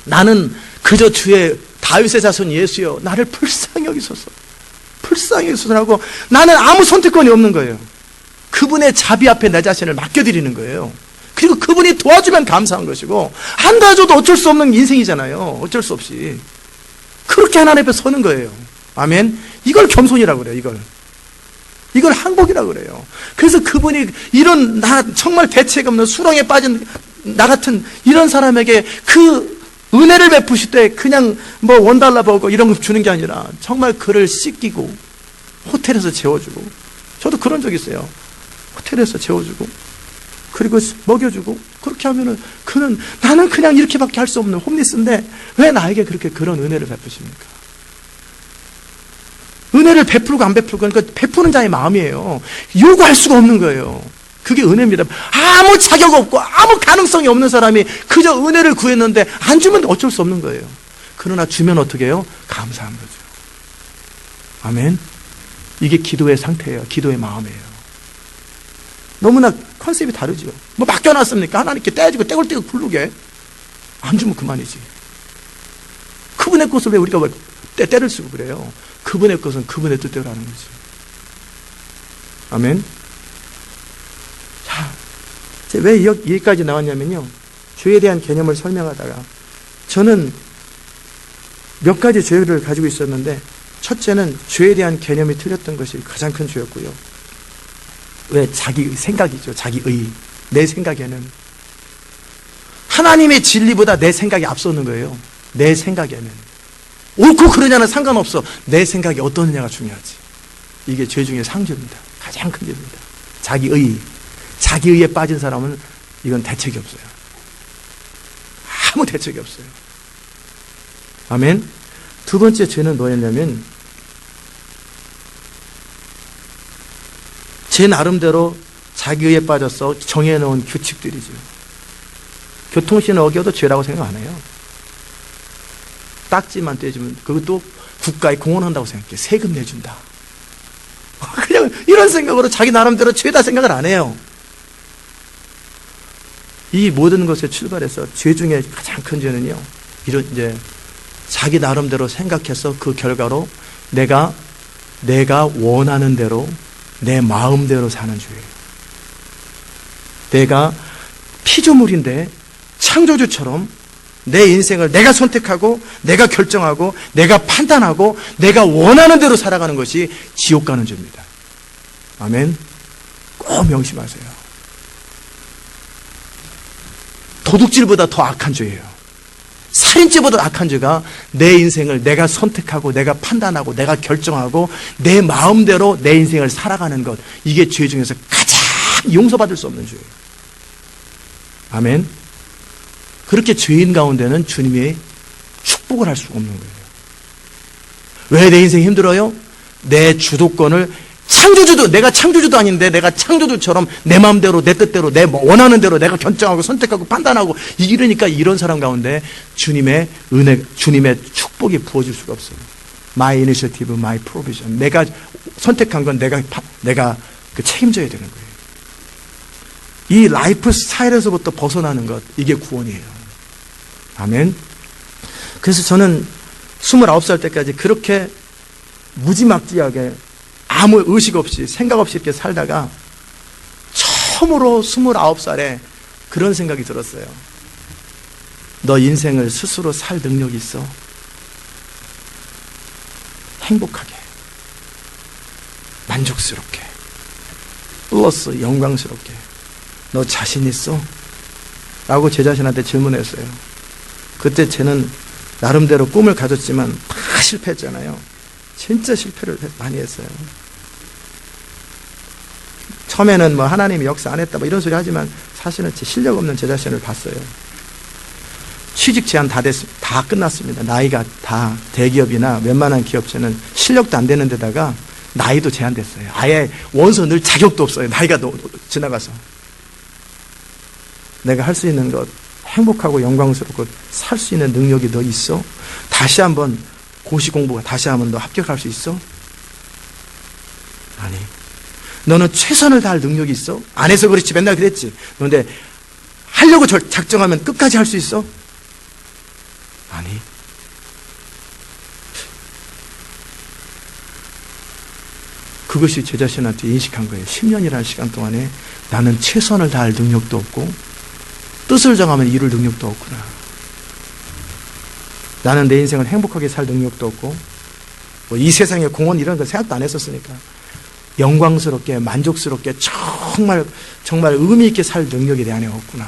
나는 그저 주의 다윗의 자손 예수여 나를 불쌍히 여기소서 하고 나는 아무 선택권이 없는 거예요. 그분의 자비 앞에 내 자신을 맡겨드리는 거예요. 그리고 그분이 도와주면 감사한 것이고 안 도와줘도 어쩔 수 없는 인생이잖아요. 어쩔 수 없이 그렇게 하나님 앞에 서는 거예요. 아멘. 이걸 겸손이라고 그래요. 이걸 항복이라고 그래요. 그래서 그분이 이런 나 정말 대책 없는 수렁에 빠진 나 같은 이런 사람에게 그 은혜를 베푸실 때 그냥 뭐 $1 버거 이런 거 주는 게 아니라 정말 그를 씻기고 호텔에서 재워주고, 저도 그런 적 있어요. 호텔에서 재워주고 그리고 먹여주고 그렇게 하면은 그는 나는 그냥 이렇게밖에 할 수 없는 홈리스인데 왜 나에게 그렇게 그런 은혜를 베푸십니까? 은혜를 베풀고 안 베풀고 그러니까 베푸는 자의 마음이에요. 요구할 수가 없는 거예요. 그게 은혜입니다. 아무 자격 없고 아무 가능성이 없는 사람이 그저 은혜를 구했는데 안 주면 어쩔 수 없는 거예요. 그러나 주면 어떻게 해요? 감사한 거죠. 아멘. 이게 기도의 상태예요. 기도의 마음이에요. 너무나 컨셉이 다르죠. 뭐 맡겨놨습니까? 하나님께 떼주고 떼굴떼굴 굴르게 안 주면 그만이지. 그분의 것을 왜 우리가 때를 쓰고 그래요? 그분의 것은 그분의 뜻대로 하는 거지. 아멘. 자, 왜 여기까지 나왔냐면요, 죄에 대한 개념을 설명하다가 저는 몇 가지 죄를 가지고 있었는데 첫째는 죄에 대한 개념이 틀렸던 것이 가장 큰 죄였고요. 왜? 자기 생각이죠. 자기의. 내 생각에는 하나님의 진리보다 내 생각이 앞서는 거예요. 내 생각에는 옳고 그러냐는 상관없어. 내 생각이 어떠느냐가 중요하지. 이게 죄 중에 상죄입니다. 가장 큰 죄입니다. 자기의에 빠진 사람은 이건 대책이 없어요. 아무 대책이 없어요. 아멘. 두 번째 죄는 뭐였냐면 제 나름대로 자기의에 빠져서 정해놓은 규칙들이죠. 교통신호 어겨도 죄라고 생각 안 해요. 딱지만 떼주면 그것도 국가에 공헌한다고 생각해요. 세금 내준다. 그냥 이런 생각으로 자기 나름대로 죄다 생각을 안 해요. 이 모든 것에 출발해서 죄 중에 가장 큰 죄는요, 이런 이제 자기 나름대로 생각해서 그 결과로 내가 원하는 대로 내 마음대로 사는 죄예요. 내가 피조물인데 창조주처럼 내 인생을 내가 선택하고 내가 결정하고 내가 판단하고 내가 원하는 대로 살아가는 것이 지옥 가는 죄입니다. 아멘. 꼭 명심하세요. 도둑질보다 더 악한 죄예요. 살인죄보다 악한 죄가 내 인생을 내가 선택하고 내가 판단하고 내가 결정하고 내 마음대로 내 인생을 살아가는 것, 이게 죄 중에서 가장 용서받을 수 없는 죄예요. 아멘. 그렇게 죄인 가운데는 주님의 축복을 할 수가 없는 거예요. 왜 내 인생이 힘들어요? 내 주도권을 내가 창조주도 아닌데 내가 창조주처럼 내 마음대로 내 뜻대로 내 원하는 대로 내가 결정하고 선택하고 판단하고 이러니까 이런 사람 가운데 주님의 은혜, 주님의 축복이 부어질 수가 없어요. My initiative, my provision. 내가 선택한 건 내가 그 책임져야 되는 거예요. 이 라이프 스타일에서부터 벗어나는 것, 이게 구원이에요. 아멘. 그래서 저는 29살 때까지 그렇게 무지막지하게 아무 의식 없이 생각 없이 이렇게 살다가 처음으로 29살에 그런 생각이 들었어요. 너 인생을 스스로 살 능력이 있어? 행복하게, 만족스럽게, 플러스 영광스럽게 너 자신 있어? 라고 제 자신한테 질문했어요. 그때 쟤는 나름대로 꿈을 가졌지만 다 실패했잖아요. 진짜 실패를 많이 했어요. 처음에는 뭐 하나님이 역사 안 했다 뭐 이런 소리 하지만 사실은 제 실력 없는 제 자신을 봤어요. 취직 제한 다 끝났습니다. 나이가 다 대기업이나 웬만한 기업체는 실력도 안 되는 데다가 나이도 제한됐어요. 아예 원서 넣을 자격도 없어요. 나이가 지나가서. 내가 할 수 있는 것, 행복하고 영광스럽고 살 수 있는 능력이 너 있어? 다시 한번 고시 공부가 다시 하면 너 합격할 수 있어? 아니. 너는 최선을 다할 능력이 있어? 안 해서 그렇지, 맨날 그랬지. 그런데 하려고 작정하면 끝까지 할 수 있어? 아니. 그것이 제 자신한테 인식한 거예요. 10년이라는 시간 동안에 나는 최선을 다할 능력도 없고 뜻을 정하면 이룰 능력도 없구나. 나는 내 인생을 행복하게 살 능력도 없고 뭐 이 세상에 공헌 이런 거 생각도 안 했었으니까 영광스럽게 만족스럽게 정말 의미 있게 살 능력이 내 안에 없구나.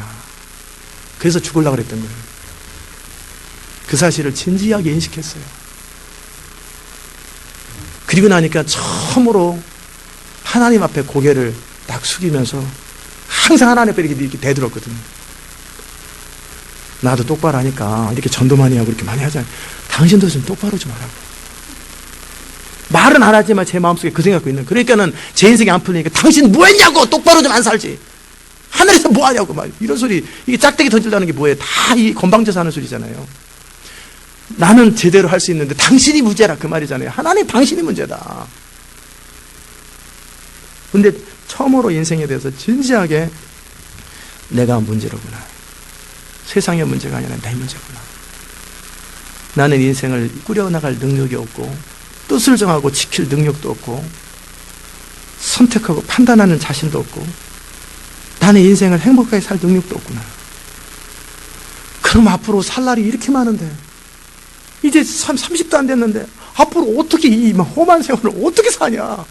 그래서 죽으려고 그랬던 거예요. 그 사실을 진지하게 인식했어요. 그리고 나니까 처음으로 하나님 앞에 고개를 딱 숙이면서 항상 하나님 앞에 이렇게 대들었거든요. 나도 똑바로 하니까 이렇게 전도 많이 하고 이렇게 많이 하잖아요. 당신도 좀 똑바로 좀 하라고. 말은 안 하지만 제 마음속에 그 생각이 있는. 그러니까는 제 인생이 안 풀리니까 당신 뭐 했냐고, 똑바로 좀 안 살지. 하늘에서 뭐 하냐고 막 이런 소리. 이게 짝대기 던질라는 게 뭐예요? 다 이 건방져서 하는 소리잖아요. 나는 제대로 할 수 있는데 당신이 문제라 그 말이잖아요. 하나님 당신이 문제다. 근데 처음으로 인생에 대해서 진지하게 내가 문제로구나. 세상의 문제가 아니라 내 문제구나. 나는 인생을 꾸려나갈 능력이 없고 뜻을 정하고 지킬 능력도 없고 선택하고 판단하는 자신도 없고 나는 인생을 행복하게 살 능력도 없구나. 그럼 앞으로 살 날이 이렇게 많은데 이제 30도 안 됐는데 앞으로 어떻게 이 험한 세월을 어떻게 사냐.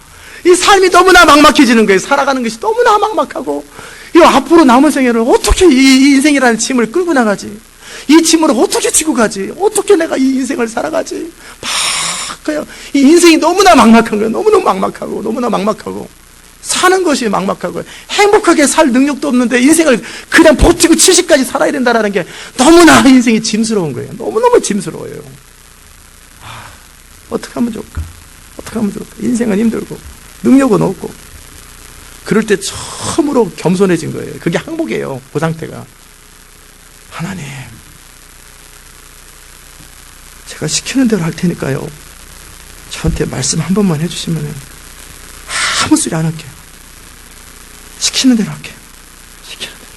이 삶이 너무나 막막해지는 거예요. 살아가는 것이 너무나 막막하고 이 앞으로 남은 생애를 어떻게 이 인생이라는 짐을 끌고 나가지. 이 짐을 어떻게 지고 가지. 어떻게 내가 이 인생을 살아가지. 그냥 이 인생이 너무나 막막한 거예요. 너무나 막막하고 사는 것이 막막하고 행복하게 살 능력도 없는데 인생을 그냥 버티고 70까지 살아야 된다는 게 너무나 인생이 짐스러운 거예요. 너무너무 짐스러워요. 어떻게 하면 좋을까? 인생은 힘들고 능력은 없고 그럴 때 처음으로 겸손해진 거예요. 그게 항복이에요. 그 상태가. 하나님, 제가 시키는 대로 할 테니까요. 저한테 말씀 한 번만 해주시면 아무 소리 안 할게요. 시키는 대로 할게요. 시키는 대로.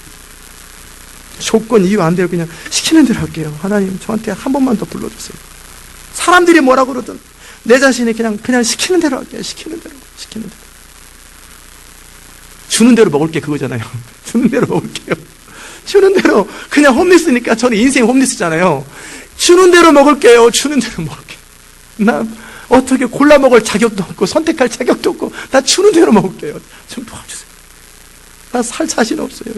조건 이유 안 돼요. 그냥 시키는 대로 할게요. 하나님 저한테 한 번만 더 불러주세요. 사람들이 뭐라 그러든 내 자신이 그냥 시키는 대로 할게요. 시키는 대로. 주는 대로 먹을 게 그거잖아요. 주는 대로 먹을게요. 주는 대로. 그냥 홈리스니까 저는 인생 홈리스잖아요. 주는 대로 먹을게요. 주는 대로 먹을게요. 나 어떻게 골라 먹을 자격도 없고 선택할 자격도 없고 다 주는 대로 먹을게요. 좀 도와주세요. 나 살 자신 없어요.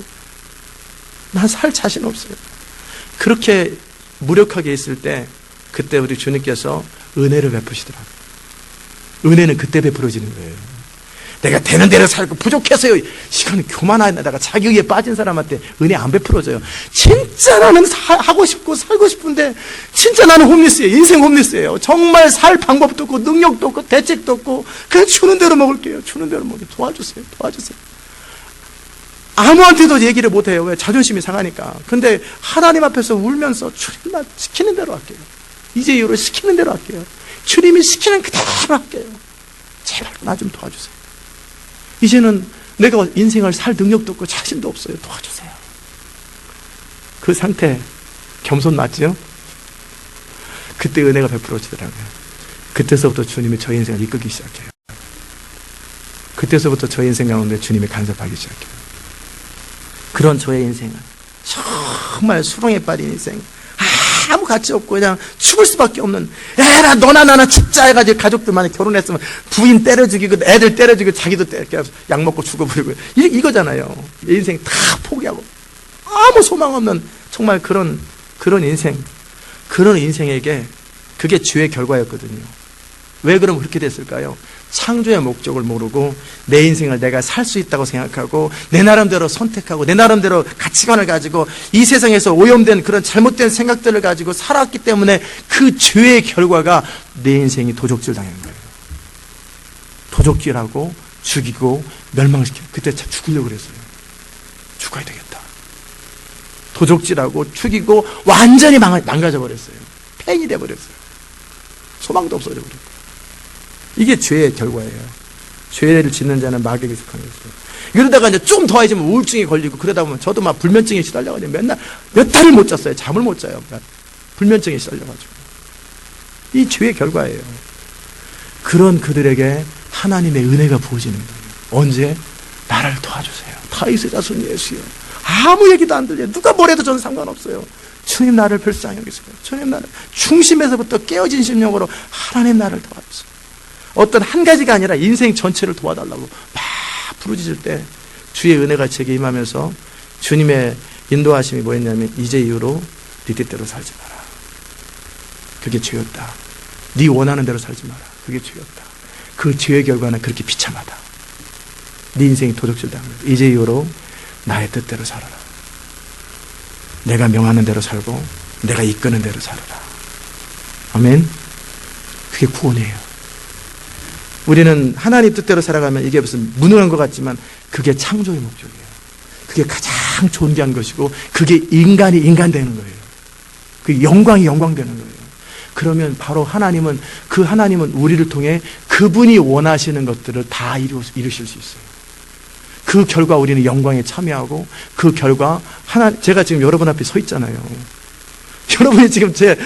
나 살 자신 없어요. 그렇게 무력하게 있을 때 그때 우리 주님께서 은혜를 베푸시더라고요. 은혜는 그때 베풀어지는 거예요. 내가 되는 대로 살고 부족해서요. 시간이 교만하다가 자기의에 빠진 사람한테 은혜 안 베풀어져요. 진짜 나는 하고 싶고 살고 싶은데 진짜 나는 홈리스예요. 인생 홈리스예요. 정말 살 방법도 없고 능력도 없고 대책도 없고 그냥 주는 대로 먹을게요. 주는 대로 먹을게요. 도와주세요. 아무한테도 얘기를 못해요. 왜? 자존심이 상하니까. 근데 하나님 앞에서 울면서 주님 나 시키는 대로 할게요. 이제 이후로 시키는 대로 할게요. 주님이 시키는 그대로 할게요. 제발 나 좀 도와주세요. 이제는 내가 인생을 살 능력도 없고 자신도 없어요. 도와주세요. 그 상태 겸손 맞죠? 그때 은혜가 베풀어지더라고요. 그때서부터 주님이 저 인생을 이끌기 시작해요. 그때서부터 저 인생 가운데 주님이 간섭하기 시작해요. 그런 저의 인생은 정말 수렁에 빠진 인생, 아무 가치 없고 그냥 죽을 수밖에 없는, 에라 너나 나나 죽자 해가지고 가족들만에 결혼했으면 부인 때려 죽이고 애들 때려 죽이고 자기도 약 먹고 죽어버리고 이거잖아요. 인생 다 포기하고 아무 소망 없는 정말 그런 인생, 그런 인생에게 그게 죄의 결과였거든요. 왜 그럼 그렇게 됐을까요? 창조의 목적을 모르고 내 인생을 내가 살 수 있다고 생각하고 내 나름대로 선택하고 내 나름대로 가치관을 가지고 이 세상에서 오염된 그런 잘못된 생각들을 가지고 살았기 때문에 그 죄의 결과가 내 인생이 도적질 당한 거예요. 도적질하고 죽이고 멸망시키고, 그때 참 죽으려고 그랬어요. 죽어야 되겠다. 도적질하고 죽이고 완전히 망가져 버렸어요. 팽이 돼 버렸어요. 소망도 없어져 버렸어요. 이게 죄의 결과예요. 죄를 짓는 자는 마귀에게 속한 것이죠. 이러다가 이제 좀 더해지면 우울증이 걸리고 그러다 보면 저도 막 불면증에 시달려가지고 맨날 몇 달을 못 잤어요. 잠을 못 자요. 불면증에 시달려가지고. 이 죄의 결과예요. 그런 그들에게 하나님의 은혜가 부어지는 거예요. 언제? 나를 도와주세요. 다윗의 자손 예수요. 아무 얘기도 안 들려요. 누가 뭐래도 저는 상관없어요. 주님 나를 불쌍히 여기세요. 주님 나를 중심에서부터 깨어진 심령으로 하나님 나를 도와주세요. 어떤 한 가지가 아니라 인생 전체를 도와달라고 막 부르짖을 때 주의 은혜가 제게 임하면서 주님의 인도하심이 뭐였냐면 이제 이후로 네 뜻대로 살지 마라. 그게 죄였다. 네 원하는 대로 살지 마라. 그게 죄였다. 그 죄의 결과는 그렇게 비참하다. 네 인생이 도적질 당한다. 이제 이후로 나의 뜻대로 살아라. 내가 명하는 대로 살고 내가 이끄는 대로 살아라. 아멘. 그게 구원이에요. 우리는 하나님 뜻대로 살아가면 이게 무슨 무능한 것 같지만 그게 창조의 목적이에요. 그게 가장 존귀한 것이고 그게 인간이 인간 되는 거예요. 그 영광이 영광 되는 거예요. 그러면 바로 하나님은 우리를 통해 그분이 원하시는 것들을 다 이루실 수 있어요. 그 결과 우리는 영광에 참여하고 그 결과 제가 지금 여러분 앞에 서 있잖아요. 여러분이 지금 저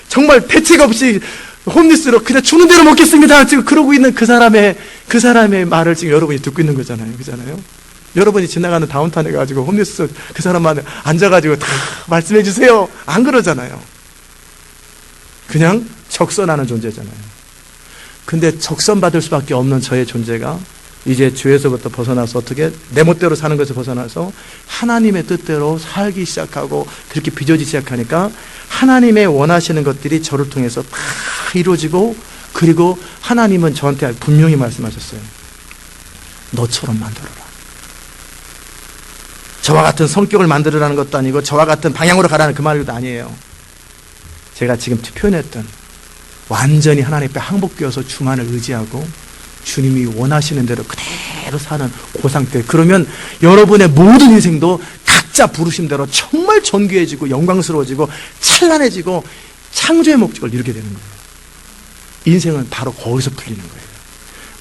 정말 대책 없이 홈리스로 그냥 주는 대로 먹겠습니다. 지금 그러고 있는 그 사람의 말을 지금 여러분이 듣고 있는 거잖아요. 그잖아요. 여러분이 지나가는 다운타운에 가지고 홈리스 그 사람만 앉아가지고 다 말씀해 주세요. 안 그러잖아요. 그냥 적선하는 존재잖아요. 근데 적선받을 수밖에 없는 저의 존재가 이제 죄에서부터 벗어나서 어떻게 내 멋대로 사는 것에서 벗어나서 하나님의 뜻대로 살기 시작하고 그렇게 빚어지기 시작하니까 하나님의 원하시는 것들이 저를 통해서 다 이루어지고, 그리고 하나님은 저한테 분명히 말씀하셨어요. 너처럼 만들어라. 저와 같은 성격을 만들어라는 것도 아니고 저와 같은 방향으로 가라는 그 말도 아니에요. 제가 지금 표현했던 완전히 하나님 앞에 항복되어서 주만을 의지하고 주님이 원하시는 대로 그대로 사는 그 상태. 그러면 여러분의 모든 인생도 각자 부르심대로 정말 존귀해지고 영광스러워지고 찬란해지고 창조의 목적을 이루게 되는 거예요. 인생은 바로 거기서 풀리는 거예요.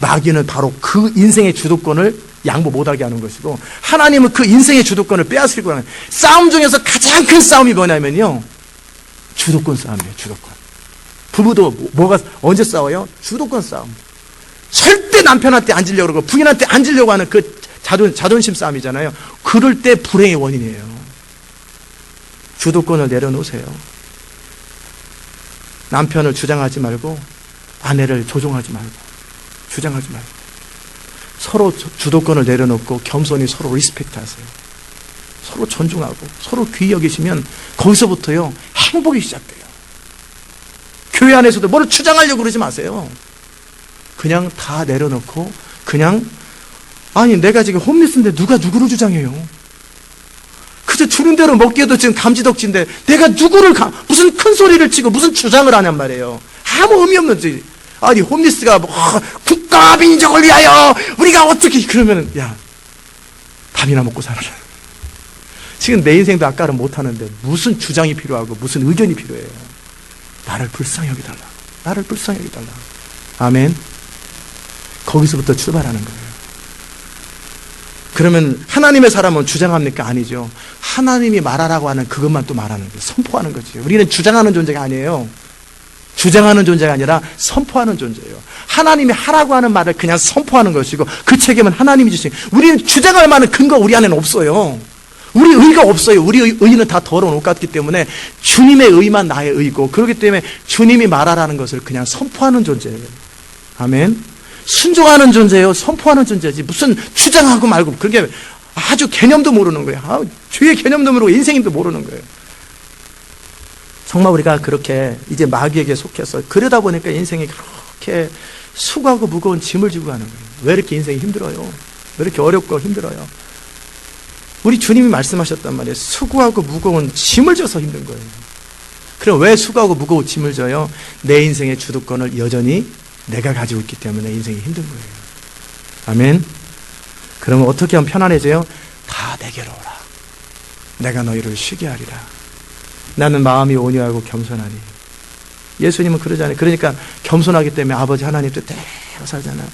마귀는 바로 그 인생의 주도권을 양보 못하게 하는 것이고, 하나님은 그 인생의 주도권을 빼앗으려고 하는, 싸움 중에서 가장 큰 싸움이 뭐냐면요, 주도권 싸움이에요. 주도권. 부부도 뭐가 언제 싸워요? 주도권 싸움. 절대 남편한테 앉으려고 그러고 부인한테 앉으려고 하는 그 자존심 싸움이잖아요. 그럴 때 불행의 원인이에요. 주도권을 내려놓으세요. 남편을 주장하지 말고 아내를 조종하지 말고 주장하지 말고 서로 주도권을 내려놓고 겸손히 서로 리스펙트 하세요. 서로 존중하고 서로 귀히 여기시면 거기서부터요 행복이 시작돼요. 교회 안에서도 뭘 주장하려고 그러지 마세요. 그냥 다 내려놓고 그냥, 아니 내가 지금 홈리스인데 누가 누구를 주장해요? 그저 주는 대로 먹기에도 지금 감지덕지인데 내가 누구를 무슨 큰 소리를 치고 무슨 주장을 하냔 말이에요. 아무 의미 없는 소리. 아니 홈리스가 뭐 국가 민족을 위하여 우리가 어떻게, 그러면 야 밥이나 먹고 살아라. 지금 내 인생도 아까는 못하는데 무슨 주장이 필요하고 무슨 의견이 필요해요. 나를 불쌍히 여기달라. 나를 불쌍히 여기달라. 아멘. 거기서부터 출발하는 거예요. 그러면 하나님의 사람은 주장합니까? 아니죠. 하나님이 말하라고 하는 그것만 또 말하는 거예요. 선포하는 거죠. 우리는 주장하는 존재가 아니에요. 주장하는 존재가 아니라 선포하는 존재예요. 하나님이 하라고 하는 말을 그냥 선포하는 것이고 그 책임은 하나님이 주신. 우리는 주장할 만한 근거 우리 안에는 없어요. 우리 의가 없어요. 우리 의는 다 더러운 옷 같기 때문에 주님의 의만 나의 의고, 그렇기 때문에 주님이 말하라는 것을 그냥 선포하는 존재예요. 아멘. 순종하는 존재예요. 선포하는 존재지. 무슨 주장하고 말고 그렇게 아주 개념도 모르는 거예요. 주의 개념도 모르고 인생임도 모르는 거예요. 정말 우리가 그렇게 이제 마귀에게 속해서 그러다 보니까 인생이 그렇게 수고하고 무거운 짐을 지고 가는 거예요. 왜 이렇게 인생이 힘들어요? 왜 이렇게 어렵고 힘들어요? 우리 주님이 말씀하셨단 말이에요. 수고하고 무거운 짐을 져서 힘든 거예요. 그럼 왜 수고하고 무거운 짐을 져요? 내 인생의 주도권을 여전히 내가 가지고 있기 때문에 인생이 힘든 거예요. 아멘. 그러면 어떻게 하면 편안해져요? 다 내게로 오라. 내가 너희를 쉬게 하리라. 나는 마음이 온유하고 겸손하니. 예수님은 그러잖아요. 그러니까 겸손하기 때문에 아버지 하나님 뜻대로 살잖아요.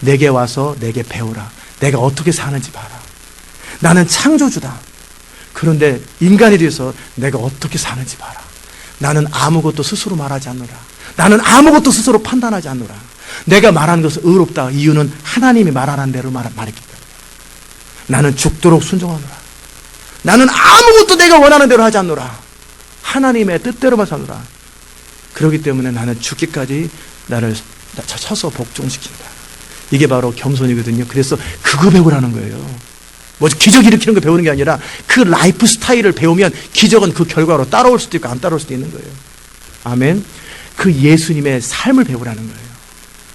내게 와서 내게 배우라. 내가 어떻게 사는지 봐라. 나는 창조주다. 그런데 인간이 돼서 내가 어떻게 사는지 봐라. 나는 아무것도 스스로 말하지 않노라. 나는 아무것도 스스로 판단하지 않노라. 내가 말하는 것은 의롭다. 이유는 하나님이 말하는 대로 말했기 때문에. 나는 죽도록 순종하노라. 나는 아무것도 내가 원하는 대로 하지 않노라. 하나님의 뜻대로만 살노라. 그렇기 때문에 나는 죽기까지 나를 쳐서 복종시킨다. 이게 바로 겸손이거든요. 그래서 그거 배우라는 거예요. 뭐 기적 일으키는 거 배우는 게 아니라 그 라이프 스타일을 배우면 기적은 그 결과로 따라올 수도 있고 안 따라올 수도 있는 거예요. 아멘. 그 예수님의 삶을 배우라는 거예요.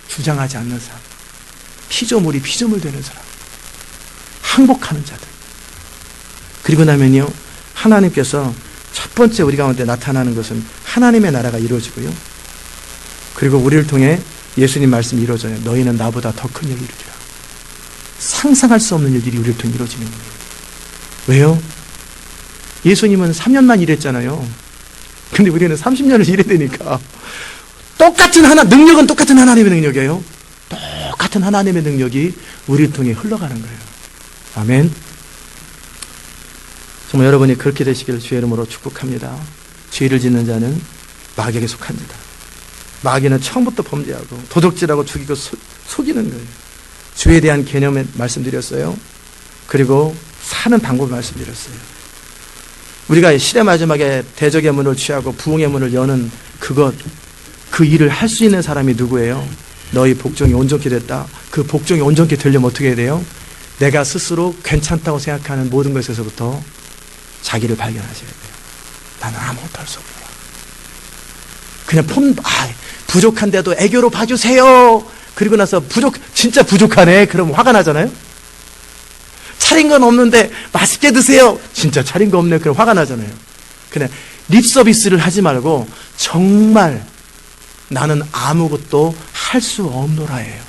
주장하지 않는 사람, 피조물이 피조물 되는 사람, 항복하는 자들. 그리고 나면요, 하나님께서 첫 번째 우리 가운데 나타나는 것은 하나님의 나라가 이루어지고요. 그리고 우리를 통해 예수님 말씀이 이루어져요. 너희는 나보다 더 큰 일을 이루리라. 상상할 수 없는 일들이 우리를 통해 이루어지는 거예요. 왜요? 예수님은 3년만 일했잖아요. 근데 우리는 30년을 일해야 되니까 능력은 똑같은 하나님의 능력이에요. 똑같은 하나님의 능력이 우리를 통해 흘러가는 거예요. 아멘. 정말 여러분이 그렇게 되시기를 주의 이름으로 축복합니다. 죄를 짓는 자는 마귀에게 속한 자다. 마귀는 처음부터 범죄하고 도둑질하고 죽이고 속이는 거예요. 주에 대한 개념을 말씀드렸어요. 그리고 사는 방법을 말씀드렸어요. 우리가 시대 마지막에 대적의 문을 취하고 부흥의 문을 여는 그 일을 할 수 있는 사람이 누구예요? 너희 복종이 온전케 됐다. 그 복종이 온전케 되려면 어떻게 해야 돼요? 내가 스스로 괜찮다고 생각하는 모든 것에서부터 자기를 발견하셔야 돼요. 나는 아무것도 할 수 없구나. 그냥 부족한데도 애교로 봐주세요. 그리고 나서 진짜 부족하네. 그럼 화가 나잖아요. 차린 건 없는데 맛있게 드세요. 진짜 차린 거 없네. 그럼 화가 나잖아요. 그냥 립 서비스를 하지 말고 정말 나는 아무것도 할 수 없노라예요.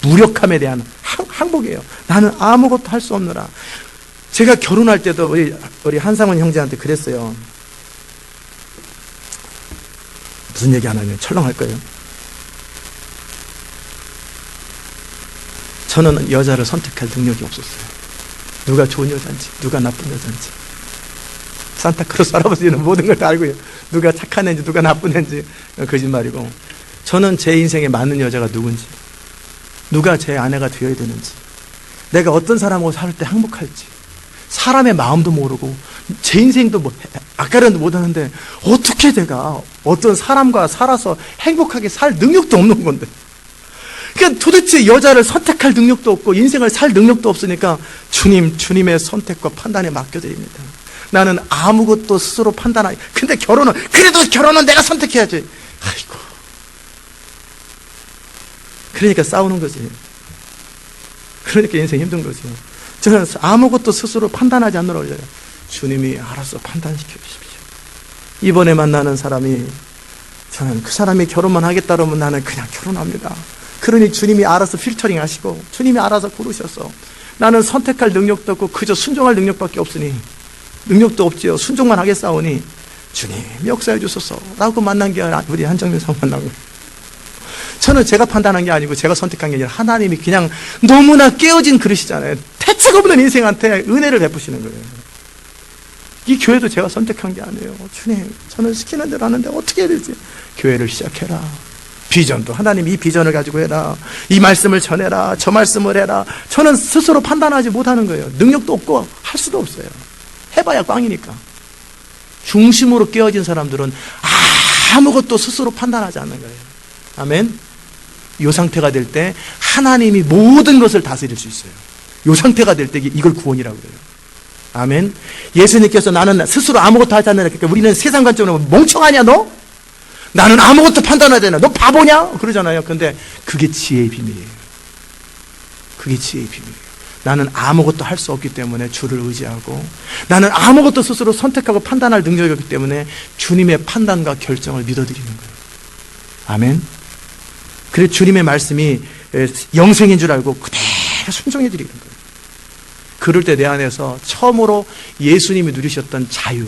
무력함에 대한 항복이에요. 나는 아무것도 할 수 없노라. 제가 결혼할 때도 우리 한상원 형제한테 그랬어요. 무슨 얘기 안 하면 철렁할 거예요. 저는 여자를 선택할 능력이 없었어요. 누가 좋은 여자인지, 누가 나쁜 여자인지. 산타크로스 할아버지는 모든 걸 다 알고요. 누가 착한 애인지, 누가 나쁜 애인지. 거짓말이고. 저는 제 인생에 맞는 여자가 누군지, 누가 제 아내가 되어야 되는지, 내가 어떤 사람하고 살 때 행복할지, 사람의 마음도 모르고 제 인생도 아까는 못하는데 어떻게 제가 어떤 사람과 살아서 행복하게 살 능력도 없는 건데, 그러니까 도대체 여자를 선택할 능력도 없고 인생을 살 능력도 없으니까 주님의 선택과 판단에 맡겨드립니다. 나는 아무것도 스스로 판단하기. 근데 그래도 결혼은 내가 선택해야지. 아이고. 그러니까 싸우는 거지. 그러니까 인생 힘든 거지. 저는 아무것도 스스로 판단하지 않는 거예요. 주님이 알아서 판단시켜 주십시오. 이번에 만나는 사람이, 저는 그 사람이 결혼만 하겠다 그러면 나는 그냥 결혼합니다. 그러니 주님이 알아서 필터링 하시고 주님이 알아서 고르셔서, 나는 선택할 능력도 없고 그저 순종할 능력밖에 없으니, 능력도 없지요. 순종만 하겠사오니 주님 역사해 주소서 라고 만난 게 우리 한정민 사람 만난 거예요. 저는 제가 판단한 게 아니고 제가 선택한 게 아니라 하나님이 그냥 너무나 깨어진 그릇이잖아요. 대책 없는 인생한테 은혜를 베푸시는 거예요. 이 교회도 제가 선택한 게 아니에요. 주님, 저는 시키는 대로 하는데 어떻게 해야 되지? 교회를 시작해라. 비전도 하나님 이 비전을 가지고 해라. 이 말씀을 전해라. 저 말씀을 해라. 저는 스스로 판단하지 못하는 거예요. 능력도 없고 할 수도 없어요. 해봐야 꽝이니까. 중심으로 깨어진 사람들은 아무것도 스스로 판단하지 않는 거예요. 아멘. 이 상태가 될 때 하나님이 모든 것을 다스릴 수 있어요. 이 상태가 될 때 이걸 구원이라고 그래요. 아멘. 예수님께서 나는 스스로 아무것도 하지 않는다. 그러니까 우리는 세상 관점으로 멍청하냐 너? 나는 아무것도 판단하지 않아. 너 바보냐? 그러잖아요. 근데 그게 지혜의 비밀이에요. 그게 지혜의 비밀이에요. 나는 아무것도 할 수 없기 때문에 주를 의지하고, 나는 아무것도 스스로 선택하고 판단할 능력이 없기 때문에 주님의 판단과 결정을 믿어드리는 거예요. 아멘. 그래서 주님의 말씀이 영생인 줄 알고 그대로 순종해드리는 거예요. 그럴 때 내 안에서 처음으로 예수님이 누리셨던 자유,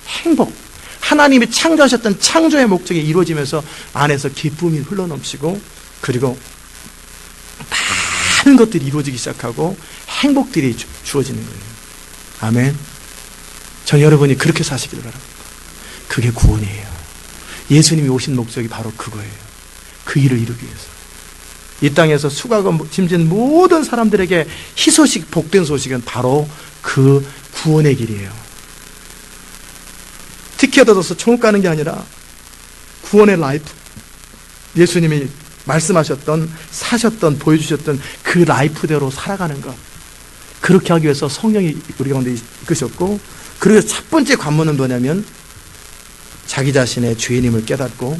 행복, 하나님이 창조하셨던 창조의 목적이 이루어지면서 안에서 기쁨이 흘러넘치고, 그리고 많은 것들이 이루어지기 시작하고 행복들이 주어지는 거예요. 아멘. 전 여러분이 그렇게 사시길 바랍니다. 그게 구원이에요. 예수님이 오신 목적이 바로 그거예요. 그 일을 이루기 위해서. 이 땅에서 수고하고 짐진 모든 사람들에게 희소식, 복된 소식은 바로 그 구원의 길이에요. 티켓 얻어서 천국 가는 게 아니라 구원의 라이프, 예수님이 말씀하셨던, 사셨던, 보여주셨던 그 라이프대로 살아가는 것, 그렇게 하기 위해서 성령이 우리 가운데 이끄셨고, 그래서 첫 번째 관문은 뭐냐면 자기 자신의 죄인임을 깨닫고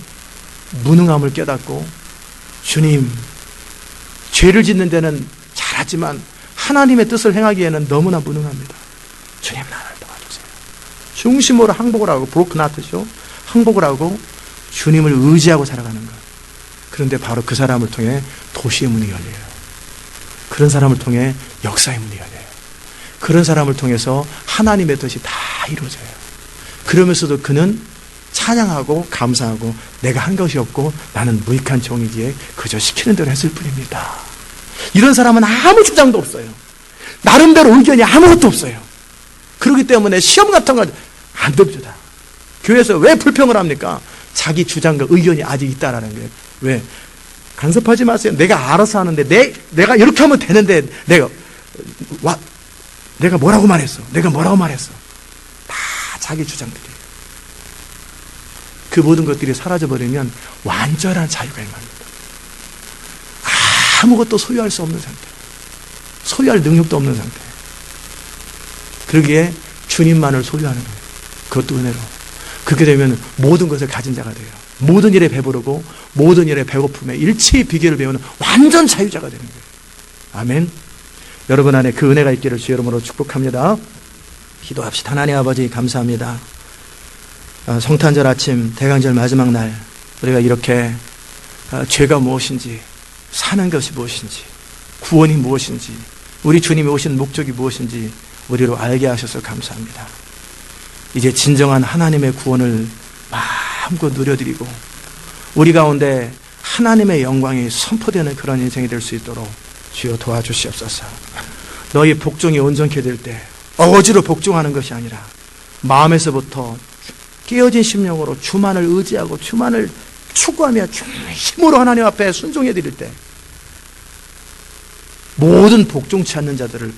무능함을 깨닫고, 주님, 죄를 짓는 데는 잘하지만 하나님의 뜻을 행하기에는 너무나 무능합니다. 주님, 나를 도와주세요. 중심으로 항복을 하고, 브로큰 하트죠. 항복을 하고 주님을 의지하고 살아가는 것. 그런데 바로 그 사람을 통해 도시의 문이 열려요. 그런 사람을 통해 역사의 문이 열려요. 그런 사람을 통해서 하나님의 뜻이 다 이루어져요. 그러면서도 그는 찬양하고 감사하고, 내가 한 것이 없고 나는 무익한 종이기에 그저 시키는 대로 했을 뿐입니다. 이런 사람은 아무 주장도 없어요. 나름대로 의견이 아무것도 없어요. 그렇기 때문에 시험 같은 거 안 듭니다. 교회에서 왜 불평을 합니까? 자기 주장과 의견이 아직 있다라는 거예요. 왜? 간섭하지 마세요. 내가 알아서 하는데, 내가 이렇게 하면 되는데, 내가 뭐라고 말했어? 내가 뭐라고 말했어? 다 자기 주장들이에요. 그 모든 것들이 사라져버리면 완전한 자유가 임합니다. 아무것도 소유할 수 없는 상태, 소유할 능력도 없는 상태. 그러기에 주님만을 소유하는 거예요. 그것도 은혜로. 그렇게 되면 모든 것을 가진 자가 돼요. 모든 일에 배부르고 모든 일에 배고픔에 일체의 비결을 배우는 완전 자유자가 되는 거예요. 아멘. 여러분 안에 그 은혜가 있기를 주의 이름으로 축복합니다. 기도합시다. 하나님 아버지, 감사합니다. 성탄절 아침, 대강절 마지막 날, 우리가 이렇게 죄가 무엇인지, 사는 것이 무엇인지, 구원이 무엇인지, 우리 주님이 오신 목적이 무엇인지 우리로 알게 하셔서 감사합니다. 이제 진정한 하나님의 구원을 마음껏 누려드리고 우리 가운데 하나님의 영광이 선포되는 그런 인생이 될 수 있도록 주여 도와주시옵소서. 너희 복종이 온전케 될 때 어거지로 복종하는 것이 아니라 마음에서부터 깨어진 심령으로 주만을 의지하고 주만을 추구하며 힘으로 하나님 앞에 순종해 드릴 때 모든 복종치 않는 자들을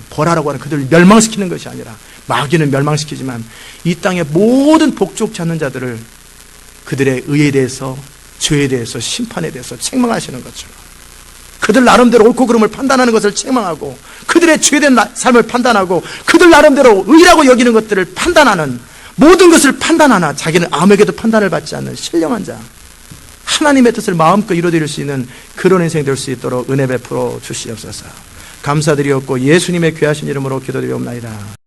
벌하라고 하는 그들을 멸망시키는 것이 아니라 마귀는 멸망시키지만 이 땅의 모든 복종치 않는 자들을 그들의 의에 대해서 죄에 대해서 심판에 대해서 책망하시는 것처럼 그들 나름대로 옳고 그름을 판단하는 것을 책망하고 그들의 죄된 삶을 판단하고 그들 나름대로 의라고 여기는 것들을 판단하는 모든 것을 판단하나 자기는 아무에게도 판단을 받지 않는 신령한 자, 하나님의 뜻을 마음껏 이루어드릴 수 있는 그런 인생 될 수 있도록 은혜 베풀어 주시옵소서. 감사드리옵고 예수님의 귀하신 이름으로 기도드리옵나이다.